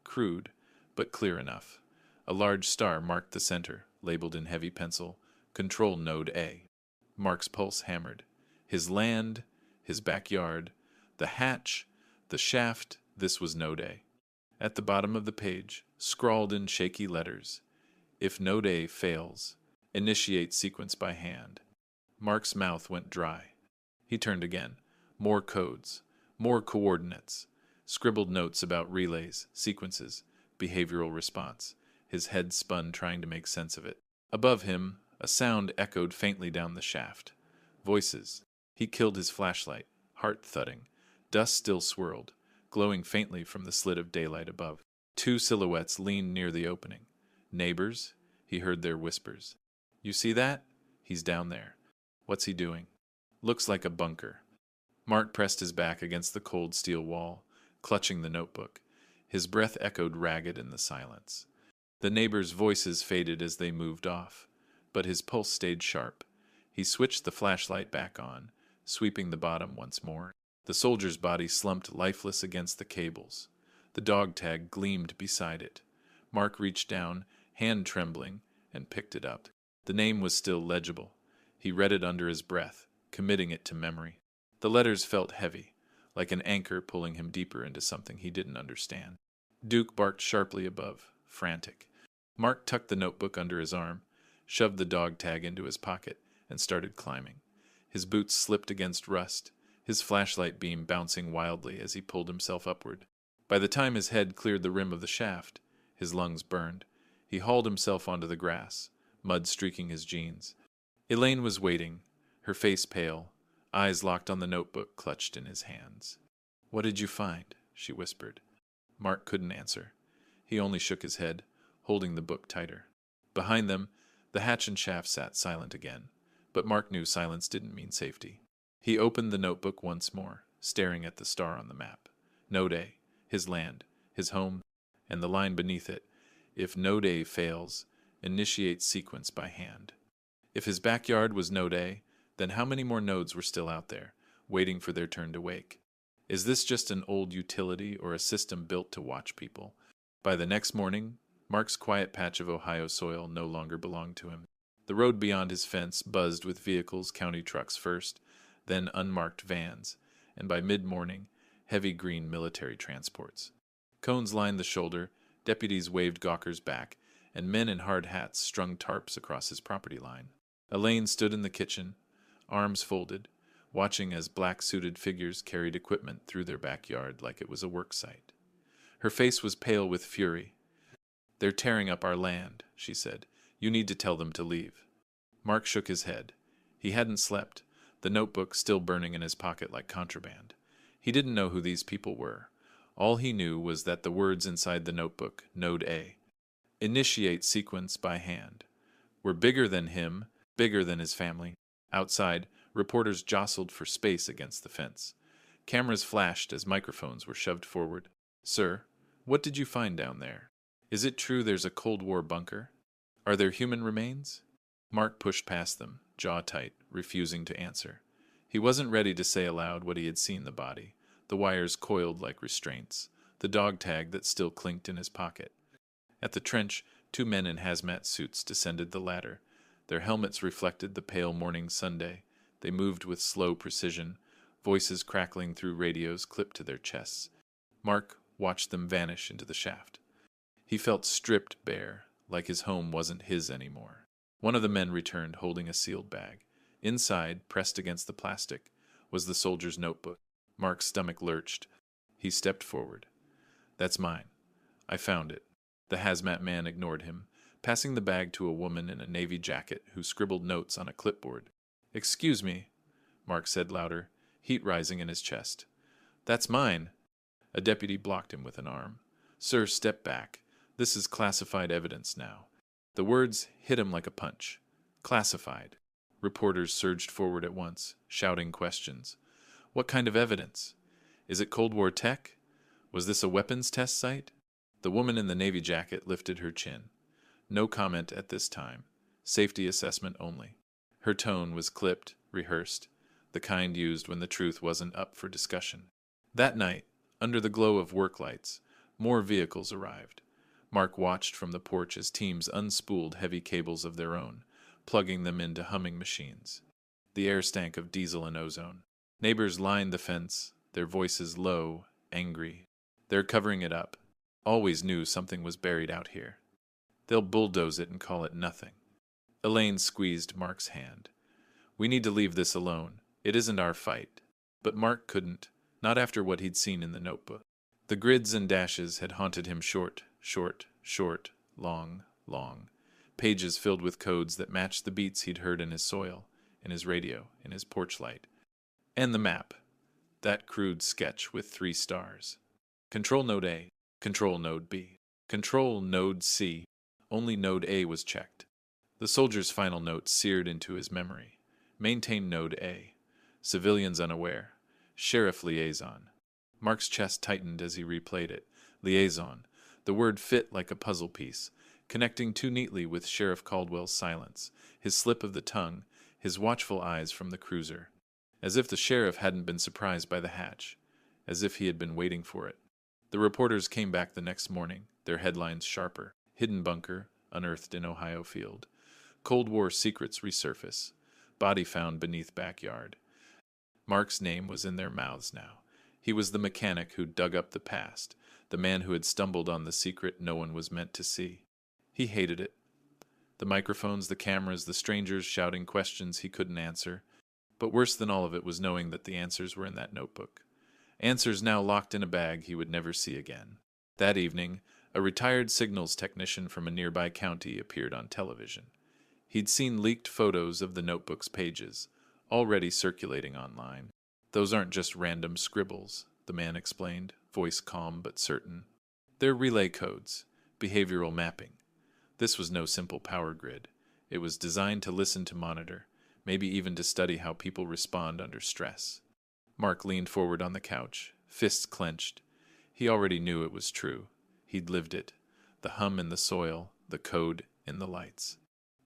Crude, but clear enough. A large star marked the center, labeled in heavy pencil, Control Node A. Mark's pulse hammered. His land, his backyard, the hatch, the shaft, this was Node A. At the bottom of the page, scrawled in shaky letters, if Node A fails, initiate sequence by hand. Mark's mouth went dry. He turned again. More codes, more coordinates, scribbled notes about relays, sequences, behavioral response. His head spun trying to make sense of it. Above him, a sound echoed faintly down the shaft. Voices. He killed his flashlight, heart thudding. Dust still swirled, glowing faintly from the slit of daylight above. 2 silhouettes leaned near the opening. Neighbors? He heard their whispers. You see that? He's down there. What's he doing? Looks like a bunker. Mark pressed his back against the cold steel wall, clutching the notebook. His breath echoed ragged in the silence. The neighbors' voices faded as they moved off, but his pulse stayed sharp. He He switched the flashlight back on, sweeping the bottom once more. The soldier's body slumped lifeless against the cables. The dog tag gleamed beside it. Mark reached down, hand trembling, and picked it up. The name was still legible. He read it under his breath, committing it to memory. The letters felt heavy, like an anchor pulling him deeper into something he didn't understand. Duke barked sharply above, frantic. Mark tucked the notebook under his arm, shoved the dog tag into his pocket, and started climbing. His boots slipped against rust, his flashlight beam bouncing wildly as he pulled himself upward. By the time his head cleared the rim of the shaft, his lungs burned. He hauled himself onto the grass, mud streaking his jeans. Elaine was waiting, her face pale, eyes locked on the notebook clutched in his hands. "What did you find?" she whispered. Mark couldn't answer. He only shook his head, holding the book tighter. Behind them, the hatch and shaft sat silent again, but Mark knew silence didn't mean safety. He opened the notebook once more, staring at the star on the map. Node A, his land, his home, and the line beneath it, if Node A fails, initiate sequence by hand. If his backyard was Node A, then how many more nodes were still out there, waiting for their turn to wake? Is this just an old utility or a system built to watch people? By the next morning, Mark's quiet patch of Ohio soil no longer belonged to him. The road beyond his fence buzzed with vehicles, county trucks first, then unmarked vans, and by mid-morning, heavy green military transports. Cones lined the shoulder, deputies waved gawkers back, and men in hard hats strung tarps across his property line. Elaine stood in the kitchen, arms folded, watching as black-suited figures carried equipment through their backyard like it was a work site. Her face was pale with fury. "They're tearing up our land," she said. "You need to tell them to leave." Mark shook his head. He hadn't slept, the notebook still burning in his pocket like contraband. He didn't know who these people were. All he knew was that the words inside the notebook, Node A, initiate sequence by hand, were bigger than him, bigger than his family. Outside, reporters jostled for space against the fence. Cameras flashed as microphones were shoved forward. "Sir, what did you find down there? Is it true there's a Cold War bunker? Are there human remains?" Mark pushed past them, jaw tight, refusing to answer. He wasn't ready to say aloud what he had seen the body, the wires coiled like restraints, the dog tag that still clinked in his pocket. At the trench, two men in hazmat suits descended the ladder. Their helmets reflected the pale morning Sunday. They moved with slow precision, voices crackling through radios clipped to their chests. Mark watched them vanish into the shaft. He felt stripped bare, like his home wasn't his anymore. One of the men returned holding a sealed bag. Inside, pressed against the plastic, was the soldier's notebook. Mark's stomach lurched. He stepped forward. "That's mine. I found it." The hazmat man ignored him, passing the bag to a woman in a navy jacket who scribbled notes on a clipboard. "Excuse me," Mark said louder, heat rising in his chest. "That's mine." A deputy blocked him with an arm. "Sir, step back. This is classified evidence now." The words hit him like a punch. Classified. Reporters surged forward at once, shouting questions. "What kind of evidence? Is it Cold War tech? Was this a weapons test site?" The woman in the navy jacket lifted her chin. No comment at this time. Safety assessment only. Her tone was clipped, rehearsed, the kind used when the truth wasn't up for discussion. That night, under the glow of work lights, more vehicles arrived. Mark watched from the porch as teams unspooled heavy cables of their own, plugging them into humming machines. The air stank of diesel and ozone. Neighbors lined the fence, their voices low, angry. "They're covering it up. Always knew something was buried out here. They'll bulldoze it and call it nothing." Elaine squeezed Mark's hand. "We need to leave this alone. It isn't our fight." But Mark couldn't, not after what he'd seen in the notebook. The grids and dashes had haunted him short, long, long. Pages filled with codes that matched the beats he'd heard in his soil, in his radio, in his porch light. And the map. That crude sketch with 3 stars. Control Node A, Control Node B, Control Node C. Only Node A was checked. The soldier's final note seared into his memory. Maintain Node A. Civilians unaware. Sheriff liaison. Mark's chest tightened as he replayed it. Liaison. The word fit like a puzzle piece, connecting too neatly with Sheriff Caldwell's silence, his slip of the tongue, his watchful eyes from the cruiser, as if the sheriff hadn't been surprised by the hatch, as if he had been waiting for it. The reporters came back the next morning, their headlines sharper. Hidden bunker, unearthed in Ohio field. Cold War secrets resurface. Body found beneath backyard. Mark's name was in their mouths now. He was the mechanic who dug up the past, the man who had stumbled on the secret no one was meant to see. He hated it. The microphones, the cameras, the strangers shouting questions he couldn't answer. But worse than all of it was knowing that the answers were in that notebook. Answers now locked in a bag he would never see again. That evening, a retired signals technician from a nearby county appeared on television. He'd seen leaked photos of the notebook's pages, already circulating online. Those aren't just random scribbles, the man explained, voice calm but certain. They're relay codes, behavioral mapping. This was no simple power grid. It was designed to listen to monitor, maybe even to study how people respond under stress. Mark leaned forward on the couch, fists clenched. He already knew it was true. He'd lived it. The hum in the soil, the code in the lights.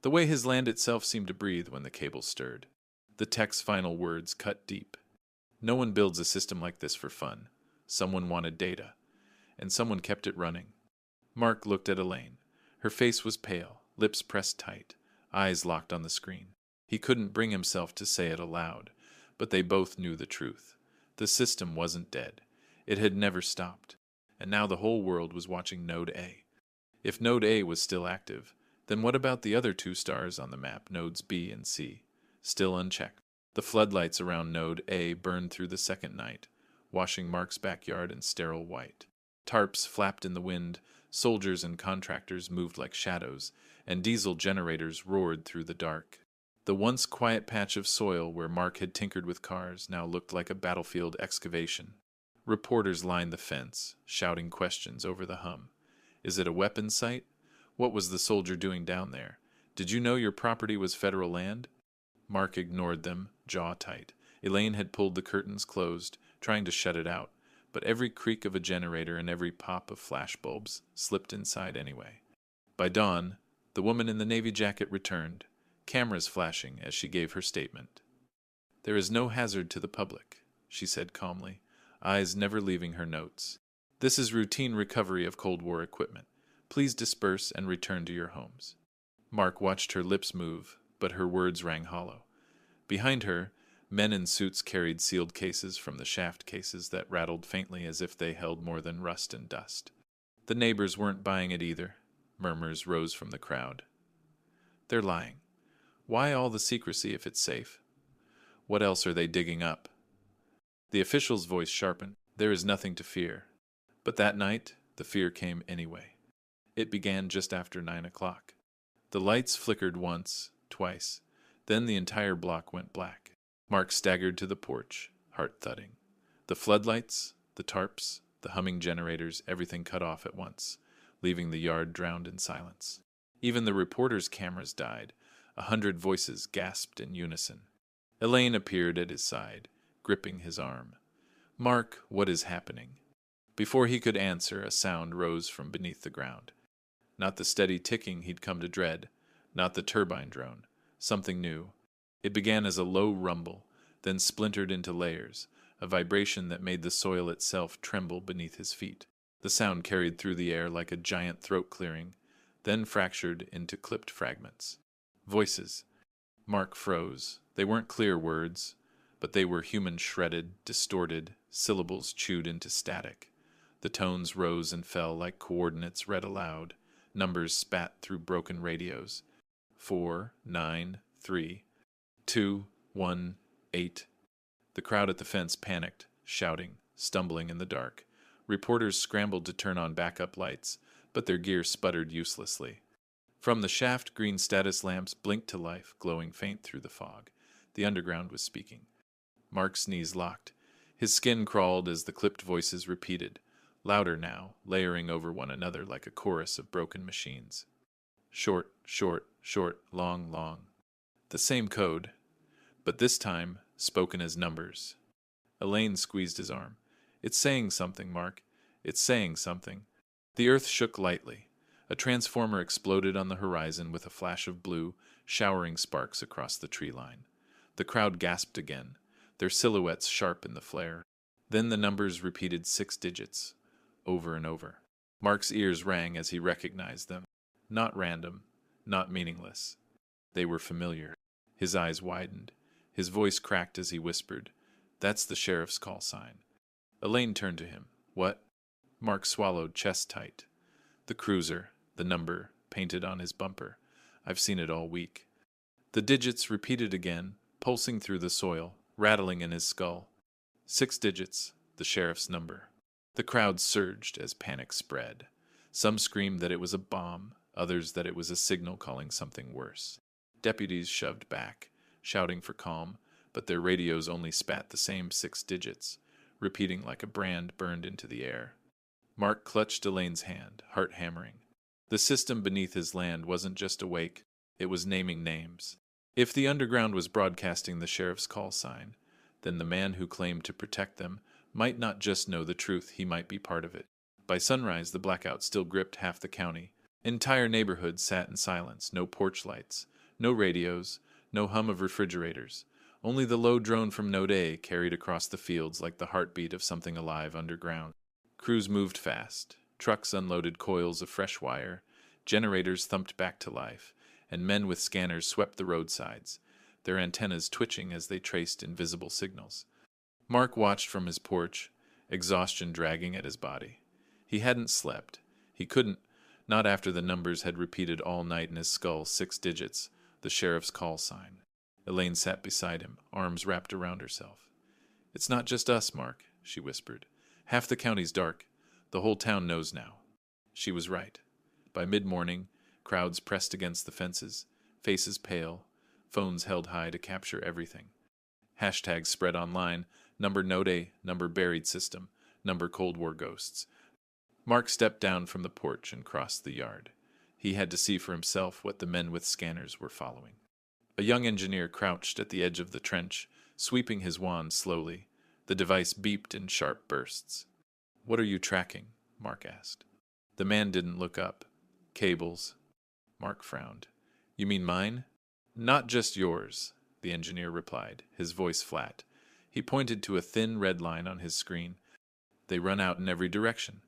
The way his land itself seemed to breathe when the cable stirred. The tech's final words cut deep. No one builds a system like this for fun. Someone wanted data, and someone kept it running. Mark looked at Elaine. Her face was pale, lips pressed tight, eyes locked on the screen. He couldn't bring himself to say it aloud, but they both knew the truth. The system wasn't dead. It had never stopped. And now the whole world was watching Node A. If Node A was still active, then what about the other two stars on the map, Nodes B and C? Still unchecked. The floodlights around Node A burned through the second night, washing Mark's backyard in sterile white. Tarps flapped in the wind, soldiers and contractors moved like shadows, and diesel generators roared through the dark. The once quiet patch of soil where Mark had tinkered with cars now looked like a battlefield excavation. Reporters lined the fence, shouting questions over the hum. Is it a weapons site? What was the soldier doing down there? Did you know your property was federal land? Mark ignored them, jaw tight. Elaine had pulled the curtains closed, trying to shut it out, but every creak of a generator and every pop of flash bulbs slipped inside anyway. By dawn, the woman in the navy jacket returned, cameras flashing as she gave her statement. There is no hazard to the public, she said calmly, eyes never leaving her notes. This is routine recovery of Cold War equipment. Please disperse and return to your homes. Mark watched her lips move, but her words rang hollow. Behind her, men in suits carried sealed cases from the shaft cases that rattled faintly as if they held more than rust and dust. The neighbors weren't buying it either. Murmurs rose from the crowd. They're lying. Why all the secrecy if it's safe? What else are they digging up? The official's voice sharpened. There is nothing to fear. But that night, the fear came anyway. It began just after 9 o'clock. The lights flickered once, twice. Then the entire block went black. Mark staggered to the porch, heart thudding. The floodlights, the tarps, the humming generators, everything cut off at once, leaving the yard drowned in silence. Even the reporters' cameras died. 100 voices gasped in unison. Elaine appeared at his side, gripping his arm. Mark, what is happening? Before he could answer, a sound rose from beneath the ground. Not the steady ticking he'd come to dread, not the turbine drone. Something new. It began as a low rumble, then splintered into layers, a vibration that made the soil itself tremble beneath his feet. The sound carried through the air like a giant throat clearing, then fractured into clipped fragments. Voices. Mark froze. They weren't clear words, but they were human shredded, distorted, syllables chewed into static. The tones rose and fell like coordinates read aloud. Numbers spat through broken radios. 4, 9, 3, 2, 1, 8. The crowd at the fence panicked, shouting, stumbling in the dark. Reporters scrambled to turn on backup lights, but their gear sputtered uselessly. From the shaft, green status lamps blinked to life, glowing faint through the fog. The underground was speaking. Mark's knees locked. His skin crawled as the clipped voices repeated, louder now, layering over one another like a chorus of broken machines. Short, short, short, long, long. The same code, but this time spoken as numbers. Elaine squeezed his arm. It's saying something, Mark. It's saying something. The earth shook lightly. A transformer exploded on the horizon with a flash of blue, showering sparks across the tree line. The crowd gasped again, their silhouettes sharp in the flare. Then the numbers repeated 6 digits, over and over. Mark's ears rang as he recognized them. Not random, not meaningless. They were familiar. His eyes widened. His voice cracked as he whispered, "That's the sheriff's call sign." Elaine turned to him. "What?" Mark swallowed, chest tight. "The cruiser, the number, painted on his bumper. I've seen it all week." The digits repeated again, pulsing through the soil, rattling in his skull. 6 digits, the sheriff's number. The crowd surged as panic spread. Some screamed that it was a bomb, others that it was a signal calling something worse. Deputies shoved back, shouting for calm, but their radios only spat the same 6 digits, repeating like a brand burned into the air. Mark clutched Elaine's hand, heart hammering. The system beneath his land wasn't just awake, it was naming names. If the underground was broadcasting the sheriff's call sign, then the man who claimed to protect them might not just know the truth, he might be part of it. By sunrise, the blackout still gripped half the county. Entire neighborhoods sat in silence, no porch lights, no radios, no hum of refrigerators. Only the low drone from Node A carried across the fields like the heartbeat of something alive underground. Crews moved fast. Trucks unloaded coils of fresh wire. Generators thumped back to life, and men with scanners swept the roadsides, their antennas twitching as they traced invisible signals. Mark watched from his porch, exhaustion dragging at his body. He hadn't slept. He couldn't, not after the numbers had repeated all night in his skull 6 digits, the sheriff's call sign. Elaine sat beside him, arms wrapped around herself. "It's not just us, Mark," she whispered. "Half the county's dark. The whole town knows now." She was right. By mid-morning, crowds pressed against the fences, faces pale, phones held high to capture everything. Hashtags spread online, number Node A, number buried system, number Cold War ghosts. Mark stepped down from the porch and crossed the yard. He had to see for himself what the men with scanners were following. A young engineer crouched at the edge of the trench, sweeping his wand slowly. The device beeped in sharp bursts. "What are you tracking?" Mark asked. The man didn't look up. "Cables." Mark frowned. "You mean mine?" "Not just yours," the engineer replied, his voice flat. He pointed to a thin red line on his screen. "They run out in every direction.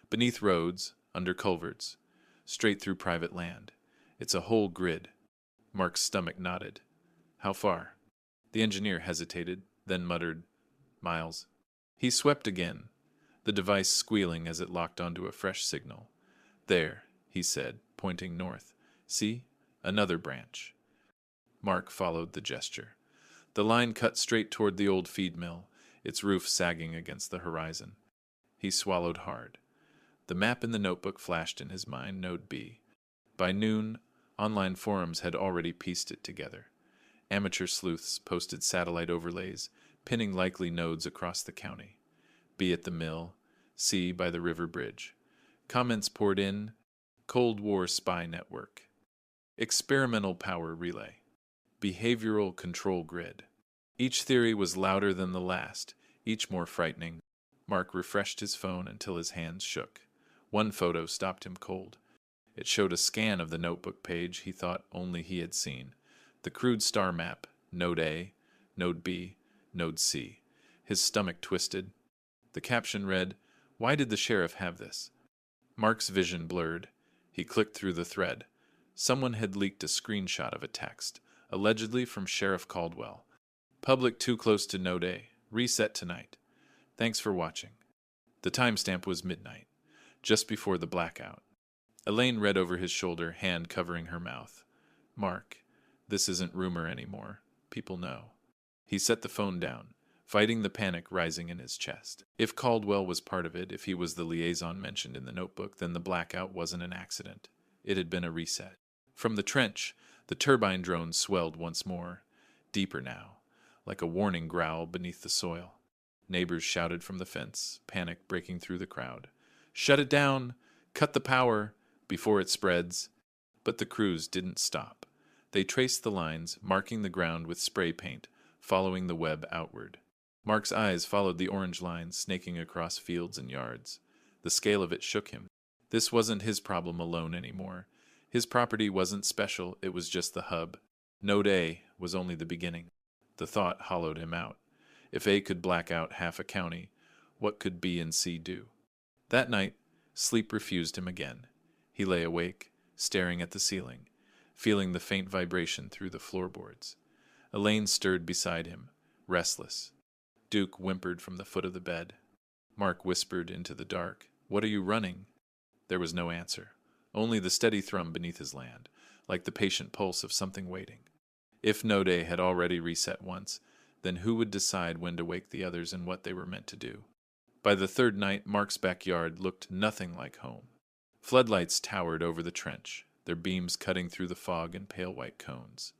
Beneath roads, under culverts, straight through private land. It's a whole grid." Mark's stomach knotted. "How far?" The engineer hesitated, then muttered, "Miles." He swept again, the device squealing as it locked onto a fresh signal. "There," he said, pointing north. "See? Another branch." Mark followed the gesture. The line cut straight toward the old feed mill, its roof sagging against the horizon. He swallowed hard. The map in the notebook flashed in his mind, Node B. By noon, online forums had already pieced it together. Amateur sleuths posted satellite overlays, pinning likely nodes across the county. B at the mill, C by the river bridge. Comments poured in, Cold War spy network, experimental power relay, behavioral control grid. Each theory was louder than the last, each more frightening. Mark refreshed his phone until his hands shook. One photo stopped him cold. It showed a scan of the notebook page he thought only he had seen. The crude star map, Node A, Node B, Node C. His stomach twisted. The caption read, "Why did the sheriff have this?" Mark's vision blurred. He clicked through the thread. Someone had leaked a screenshot of a text, allegedly from Sheriff Caldwell. "Public too close to Node A. Reset tonight. Thanks for watching." The timestamp was midnight, just before the blackout. Elaine read over his shoulder, hand covering her mouth. "Mark, this isn't rumor anymore. People know." He set the phone down, fighting the panic rising in his chest. If Caldwell was part of it, if he was the liaison mentioned in the notebook, then the blackout wasn't an accident. It had been a reset. From the trench, the turbine drone swelled once more, deeper now, like a warning growl beneath the soil. Neighbors shouted from the fence, panic breaking through the crowd. "Shut it down! Cut the power! Before it spreads." But the crews didn't stop. They traced the lines, marking the ground with spray paint, following the web outward. Mark's eyes followed the orange line snaking across fields and yards. The scale of it shook him. This wasn't his problem alone anymore. His property wasn't special, it was just the hub. Node A was only the beginning. The thought hollowed him out. If A could black out half a county, what could B and C do? That night, sleep refused him again. He lay awake, staring at the ceiling, feeling the faint vibration through the floorboards. Elaine stirred beside him, restless. Duke whimpered from the foot of the bed. Mark whispered into the dark, "What are you running?" There was no answer, only the steady thrum beneath his land, like the patient pulse of something waiting. If Node A had already reset once, then who would decide when to wake the others and what they were meant to do? By the third night, Mark's backyard looked nothing like home. Floodlights towered over the trench, their beams cutting through the fog in pale white cones.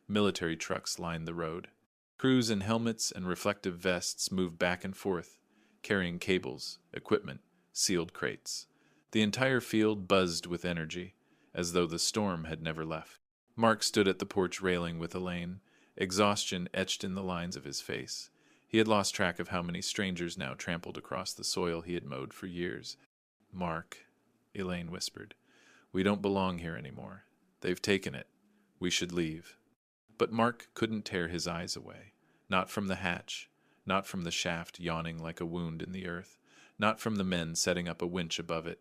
Military trucks lined the road. Crews in helmets and reflective vests moved back and forth, carrying cables, equipment, sealed crates. The entire field buzzed with energy, as though the storm had never left. Mark stood at the porch railing with Elaine, exhaustion etched in the lines of his face. He had lost track of how many strangers now trampled across the soil he had mowed for years. "Mark," Elaine whispered, "we don't belong here anymore. They've taken it. We should leave." But Mark couldn't tear his eyes away. Not from the hatch, not from the shaft yawning like a wound in the earth, not from the men setting up a winch above it.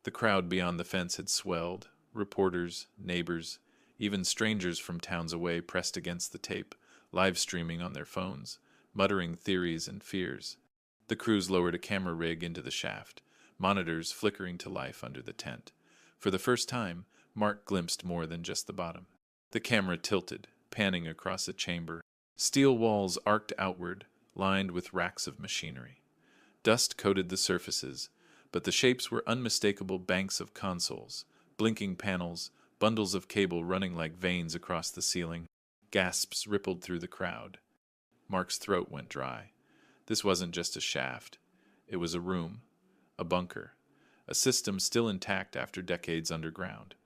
The crowd beyond the fence had swelled. Reporters, neighbors, even strangers from towns away pressed against the tape, live streaming on their phones, muttering theories and fears. The crews lowered a camera rig into the shaft, monitors flickering to life under the tent. For the first time, Mark glimpsed more than just the bottom. The camera tilted, panning across a chamber. Steel walls arced outward, lined with racks of machinery. Dust coated the surfaces, but the shapes were unmistakable banks of consoles, blinking panels, bundles of cable running like veins across the ceiling. Gasps rippled through the crowd. Mark's throat went dry. This wasn't just a shaft. It was a room, a bunker, a system still intact after decades underground.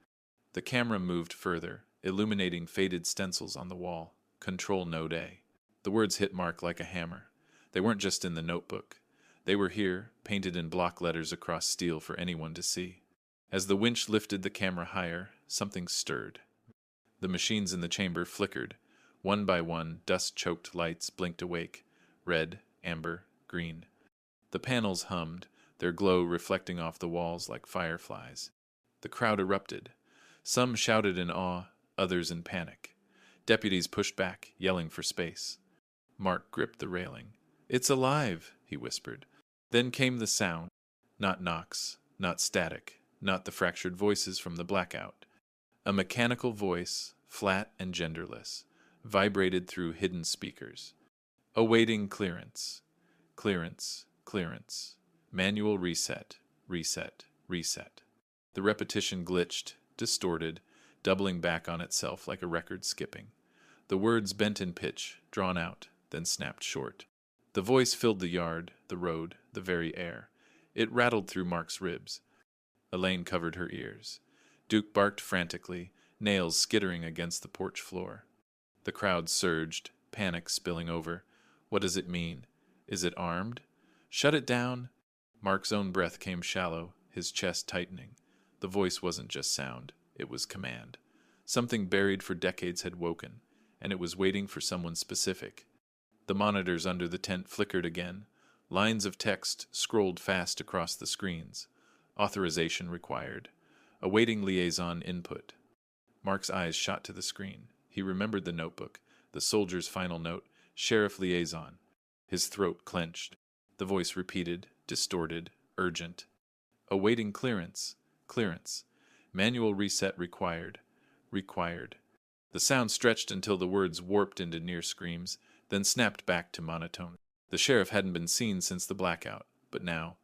The camera moved further, illuminating faded stencils on the wall. "Control Node A." The words hit Mark like a hammer. They weren't just in the notebook. They were here, painted in block letters across steel for anyone to see. As the winch lifted the camera higher, something stirred. The machines in the chamber flickered. One by one, dust-choked lights blinked awake, red, amber, green. The panels hummed, their glow reflecting off the walls like fireflies. The crowd erupted. Some shouted in awe, others in panic. Deputies pushed back, yelling for space. Mark gripped the railing. "It's alive," he whispered. Then came the sound. Not knocks, not static, not the fractured voices from the blackout. A mechanical voice, flat and genderless, vibrated through hidden speakers. "Awaiting clearance. Clearance, clearance. Manual reset, reset, reset." The repetition glitched, distorted, doubling back on itself like a record skipping. The words bent in pitch, drawn out, then snapped short. The voice filled the yard, the road, the very air. It rattled through Mark's ribs. Elaine covered her ears. Duke barked frantically, nails skittering against the porch floor. The crowd surged, panic spilling over. What does it mean? Is it armed? Shut it down! Mark's own breath came shallow, his chest tightening. The voice wasn't just sound, it was command. Something buried for decades had woken, and it was waiting for someone specific. The monitors under the tent flickered again. Lines of text scrolled fast across the screens. Authorization required. Awaiting liaison input. Mark's eyes shot to the screen. He remembered the notebook, the soldier's final note, sheriff liaison. His throat clenched. The voice repeated, distorted, urgent. Awaiting clearance. Clearance. Manual reset required. Required. The sound stretched until the words warped into near screams, then snapped back to monotone. The sheriff hadn't been seen since the blackout, but now,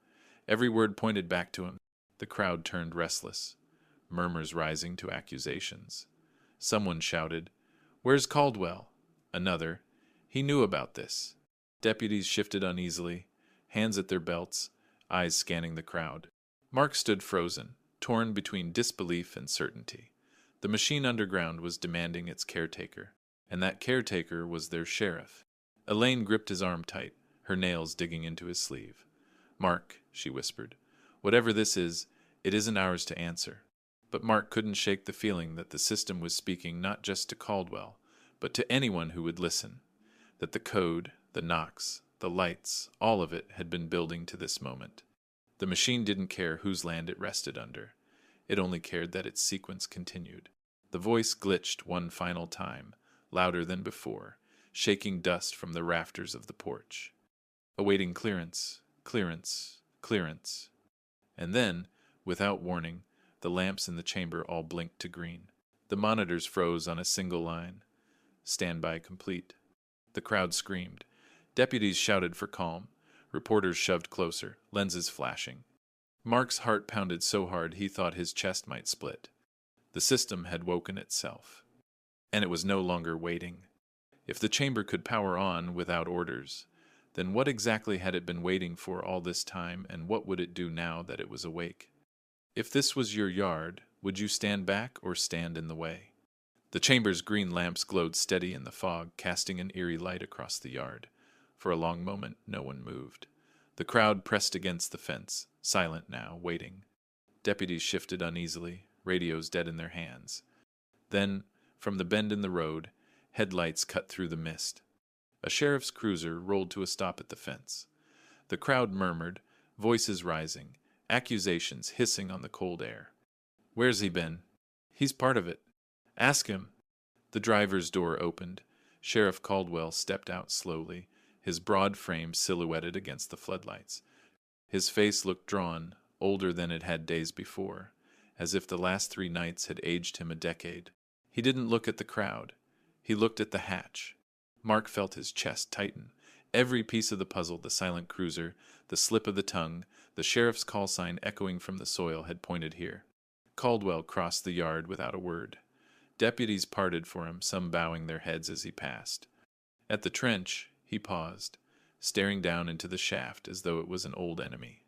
every word pointed back to him. The crowd turned restless, murmurs rising to accusations. Someone shouted, "Where's Caldwell?" Another, "He knew about this." Deputies shifted uneasily, hands at their belts, eyes scanning the crowd. Mark stood frozen, torn between disbelief and certainty. The machine underground was demanding its caretaker, and that caretaker was their sheriff. Elaine gripped his arm tight, her nails digging into his sleeve. "Mark," she whispered, "whatever this is, It isn't ours to answer. But Mark couldn't shake the feeling that the system was speaking not just to Caldwell, but to anyone who would listen. That the code, the knocks, the lights, all of it had been building to this moment. The machine didn't care whose land it rested under. It only cared that its sequence continued. The voice glitched one final time, louder than before, shaking dust from the rafters of the porch. Awaiting clearance, clearance, clearance. And then, without warning, the lamps in the chamber all blinked to green. The monitors froze on a single line. Standby complete. The crowd screamed. Deputies shouted for calm. Reporters shoved closer, lenses flashing. Mark's heart pounded so hard he thought his chest might split. The system had woken itself. And it was no longer waiting. If the chamber could power on without orders, then what exactly had it been waiting for all this time, and what would it do now that it was awake? If this was your yard, would you stand back or stand in the way? The chamber's green lamps glowed steady in the fog, casting an eerie light across the yard. For a long moment, no one moved. The crowd pressed against the fence, silent now, waiting. Deputies shifted uneasily, radios dead in their hands. Then, from the bend in the road, headlights cut through the mist. A sheriff's cruiser rolled to a stop at the fence. The crowd murmured, voices rising, accusations hissing on the cold air. "Where's he been?" "He's part of it." "Ask him." The driver's door opened. Sheriff Caldwell stepped out slowly, his broad frame silhouetted against the floodlights. His face looked drawn, older than it had days before, as if the last 3 nights had aged him a decade. He didn't look at the crowd. He looked at the hatch. Mark felt his chest tighten. Every piece of the puzzle, the silent cruiser, the slip of the tongue, the sheriff's call sign echoing from the soil, had pointed here. Caldwell crossed the yard without a word. Deputies parted for him, some bowing their heads as he passed. At the trench, he paused, staring down into the shaft as though it was an old enemy.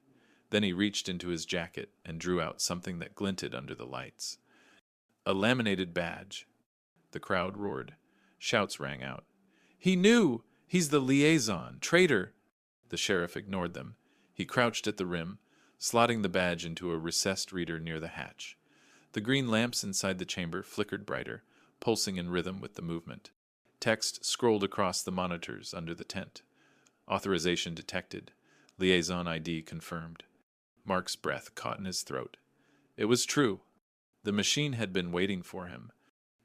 Then he reached into his jacket and drew out something that glinted under the lights. A laminated badge. The crowd roared. Shouts rang out. "He knew! He's the liaison! Traitor!" The sheriff ignored them. He crouched at the rim, slotting the badge into a recessed reader near the hatch. The green lamps inside the chamber flickered brighter, pulsing in rhythm with the movement. Text scrolled across the monitors under the tent. Authorization detected. Liaison ID confirmed. Mark's breath caught in his throat. It was true. The machine had been waiting for him.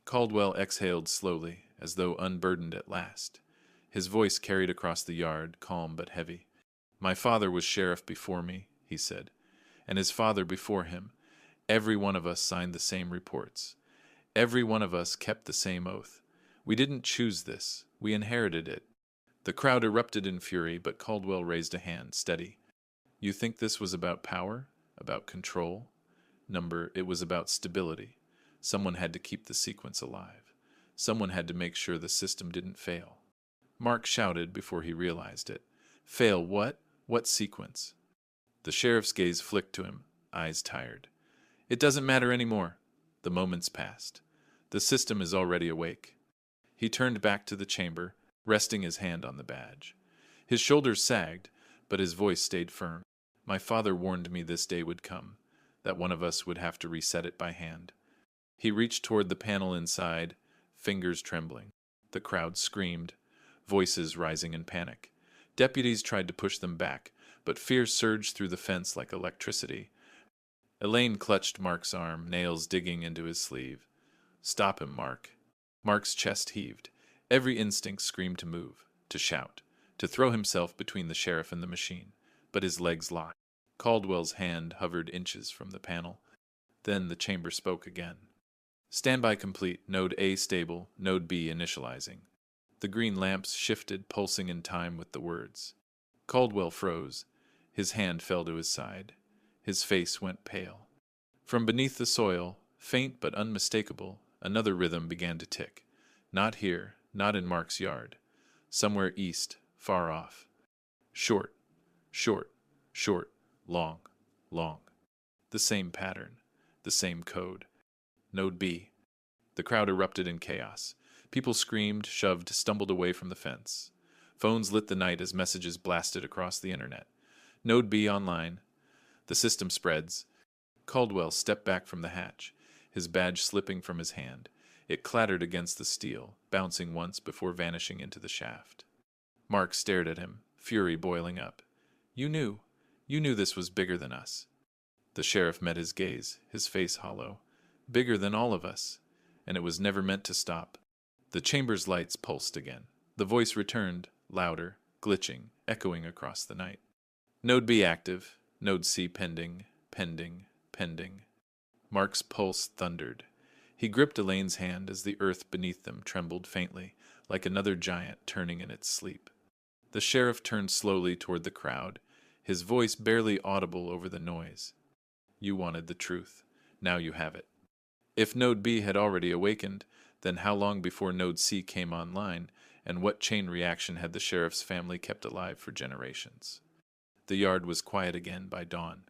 Caldwell exhaled slowly, as though unburdened at last. His voice carried across the yard, calm but heavy. "My father was sheriff before me," he said, "and his father before him. Every one of us signed the same reports. Every one of us kept the same oath. We didn't choose this. We inherited it." The crowd erupted in fury, but Caldwell raised a hand, steady. "You think this was about power? About control? It was about stability. Someone had to keep the sequence alive. Someone had to make sure the system didn't fail." Mark shouted before he realized it. "Fail what? What sequence?" The sheriff's gaze flicked to him, eyes tired. "It doesn't matter anymore. The moment's passed. The system is already awake." He turned back to the chamber, resting his hand on the badge. His shoulders sagged, but his voice stayed firm. "My father warned me this day would come, that one of us would have to reset it by hand." He reached toward the panel inside, fingers trembling. The crowd screamed, voices rising in panic. Deputies tried to push them back, but fear surged through the fence like electricity. Elaine clutched Mark's arm, nails digging into his sleeve. "Stop him, Mark." Mark's chest heaved. Every instinct screamed to move, to shout, to throw himself between the sheriff and the machine. But his legs locked. Caldwell's hand hovered inches from the panel. Then the chamber spoke again. "Standby complete. Node A stable. Node B initializing." The green lamps shifted, pulsing in time with the words. Caldwell froze. His hand fell to his side. His face went pale. From beneath the soil, faint but unmistakable, another rhythm began to tick. Not here, not in Mark's yard. Somewhere east, far off. Short, short, short, long, long. The same pattern, the same code. Node B. The crowd erupted in chaos. People screamed, shoved, stumbled away from the fence. Phones lit the night as messages blasted across the internet. Node B online. The system spreads. Caldwell stepped back from the hatch, his badge slipping from his hand. It clattered against the steel, bouncing once before vanishing into the shaft. Mark stared at him, fury boiling up. You knew this was bigger than us." The sheriff met his gaze, his face hollow. "Bigger than all of us. And it was never meant to stop." The chamber's lights pulsed again. The voice returned, louder, glitching, echoing across the night. "Node B active. Node C pending, pending, pending." Mark's pulse thundered. He gripped Elaine's hand as the earth beneath them trembled faintly, like another giant turning in its sleep. The sheriff turned slowly toward the crowd, his voice barely audible over the noise. "You wanted the truth. Now you have it. If Node B had already awakened, then how long before Node C came online, and what chain reaction had the sheriff's family kept alive for generations?" The yard was quiet again by dawn.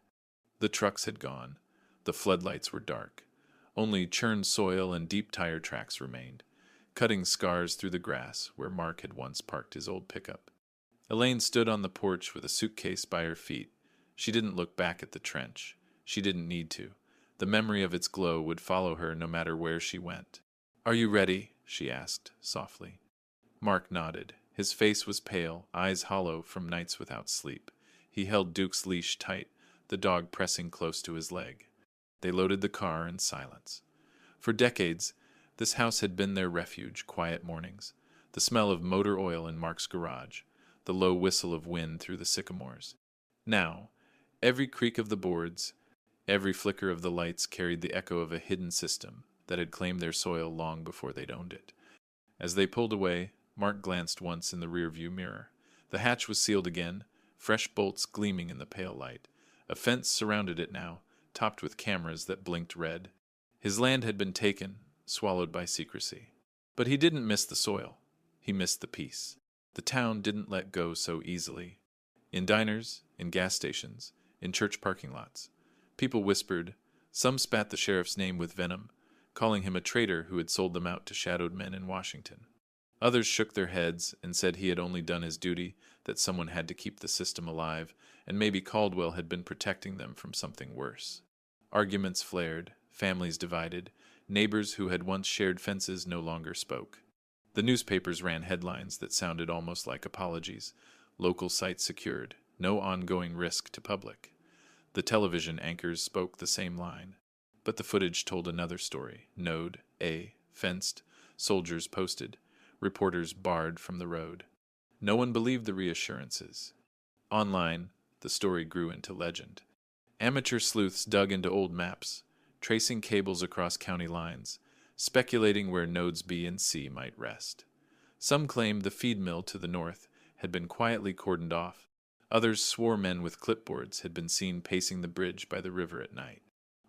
The trucks had gone. The floodlights were dark. Only churned soil and deep tire tracks remained, cutting scars through the grass where Mark had once parked his old pickup. Elaine stood on the porch with a suitcase by her feet. She didn't look back at the trench. She didn't need to. The memory of its glow would follow her no matter where she went. "Are you ready?" she asked, softly. Mark nodded. His face was pale, eyes hollow from nights without sleep. He held Duke's leash tight, the dog pressing close to his leg. They loaded the car in silence. For decades, this house had been their refuge, quiet mornings, the smell of motor oil in Mark's garage, the low whistle of wind through the sycamores. Now, every creak of the boards, every flicker of the lights carried the echo of a hidden system that had claimed their soil long before they'd owned it. As they pulled away, Mark glanced once in the rearview mirror. The hatch was sealed again, fresh bolts gleaming in the pale light. A fence surrounded it now, topped with cameras that blinked red. His land had been taken, swallowed by secrecy. But he didn't miss the soil. He missed the peace. The town didn't let go so easily. In diners, in gas stations, in church parking lots, people whispered. Some spat the sheriff's name with venom, calling him a traitor who had sold them out to shadowed men in Washington. Others shook their heads and said he had only done his duty, that someone had to keep the system alive, and maybe Caldwell had been protecting them from something worse. Arguments flared, families divided, neighbors who had once shared fences no longer spoke. The newspapers ran headlines that sounded almost like apologies. Local sites secured, no ongoing risk to public. The television anchors spoke the same line. But the footage told another story. Node A, fenced, soldiers posted, reporters barred from the road. No one believed the reassurances. Online, the story grew into legend. Amateur sleuths dug into old maps, tracing cables across county lines, speculating where nodes B and C might rest. Some claimed the feed mill to the north had been quietly cordoned off. Others swore men with clipboards had been seen pacing the bridge by the river at night.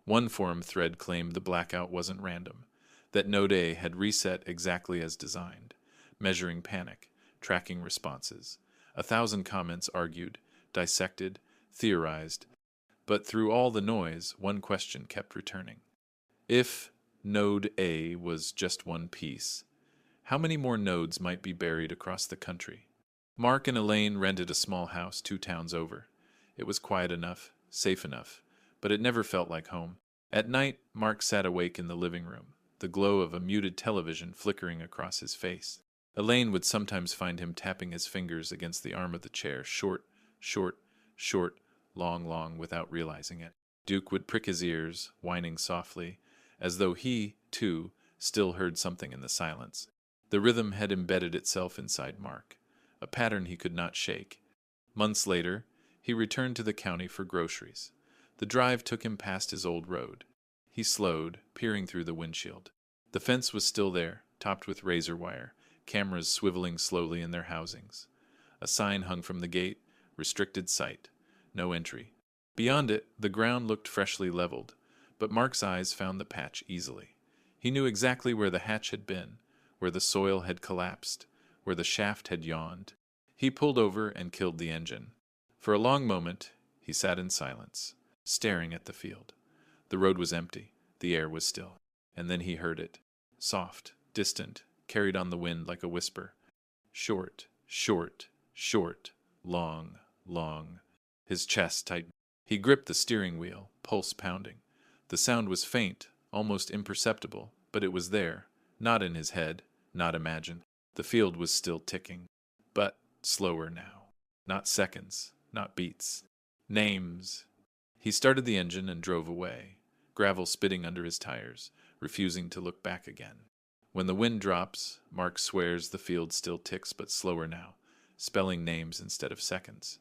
One forum thread claimed the blackout wasn't random, that Node A had reset exactly as designed, measuring panic, tracking responses. 1,000 comments argued, dissected, theorized, but through all the noise, one question kept returning. If Node A was just one piece, how many more nodes might be buried across the country? Mark and Elaine rented a small house 2 towns over. It was quiet enough, safe enough, but it never felt like home. At night, Mark sat awake in the living room, the glow of a muted television flickering across his face. Elaine would sometimes find him tapping his fingers against the arm of the chair, short, long, without realizing it. Duke would prick his ears, whining softly, as though he, too, still heard something in the silence. The rhythm had embedded itself inside Mark, a pattern he could not shake. Months later, he returned to the county for groceries. The drive took him past his old road. He slowed, peering through the windshield. The fence was still there, topped with razor wire, cameras swiveling slowly in their housings. A sign hung from the gate, restricted sight, no entry. Beyond it, the ground looked freshly leveled, but Mark's eyes found the patch easily. He knew exactly where the hatch had been, where the soil had collapsed, where the shaft had yawned. He pulled over and killed the engine. For a long moment, he sat in silence, staring at the field. The road was empty, the air was still, and then he heard it, soft, distant, carried on the wind like a whisper. Short, long. His chest tightened. He gripped the steering wheel, pulse pounding. The sound was faint, almost imperceptible, but it was there, not in his head, not imagined. The field was still ticking, but slower now. Not seconds, not beats. Names. He started the engine and drove away, gravel spitting under his tires, refusing to look back again. When the wind drops, Mark swears the field still ticks but slower now, spelling names instead of seconds.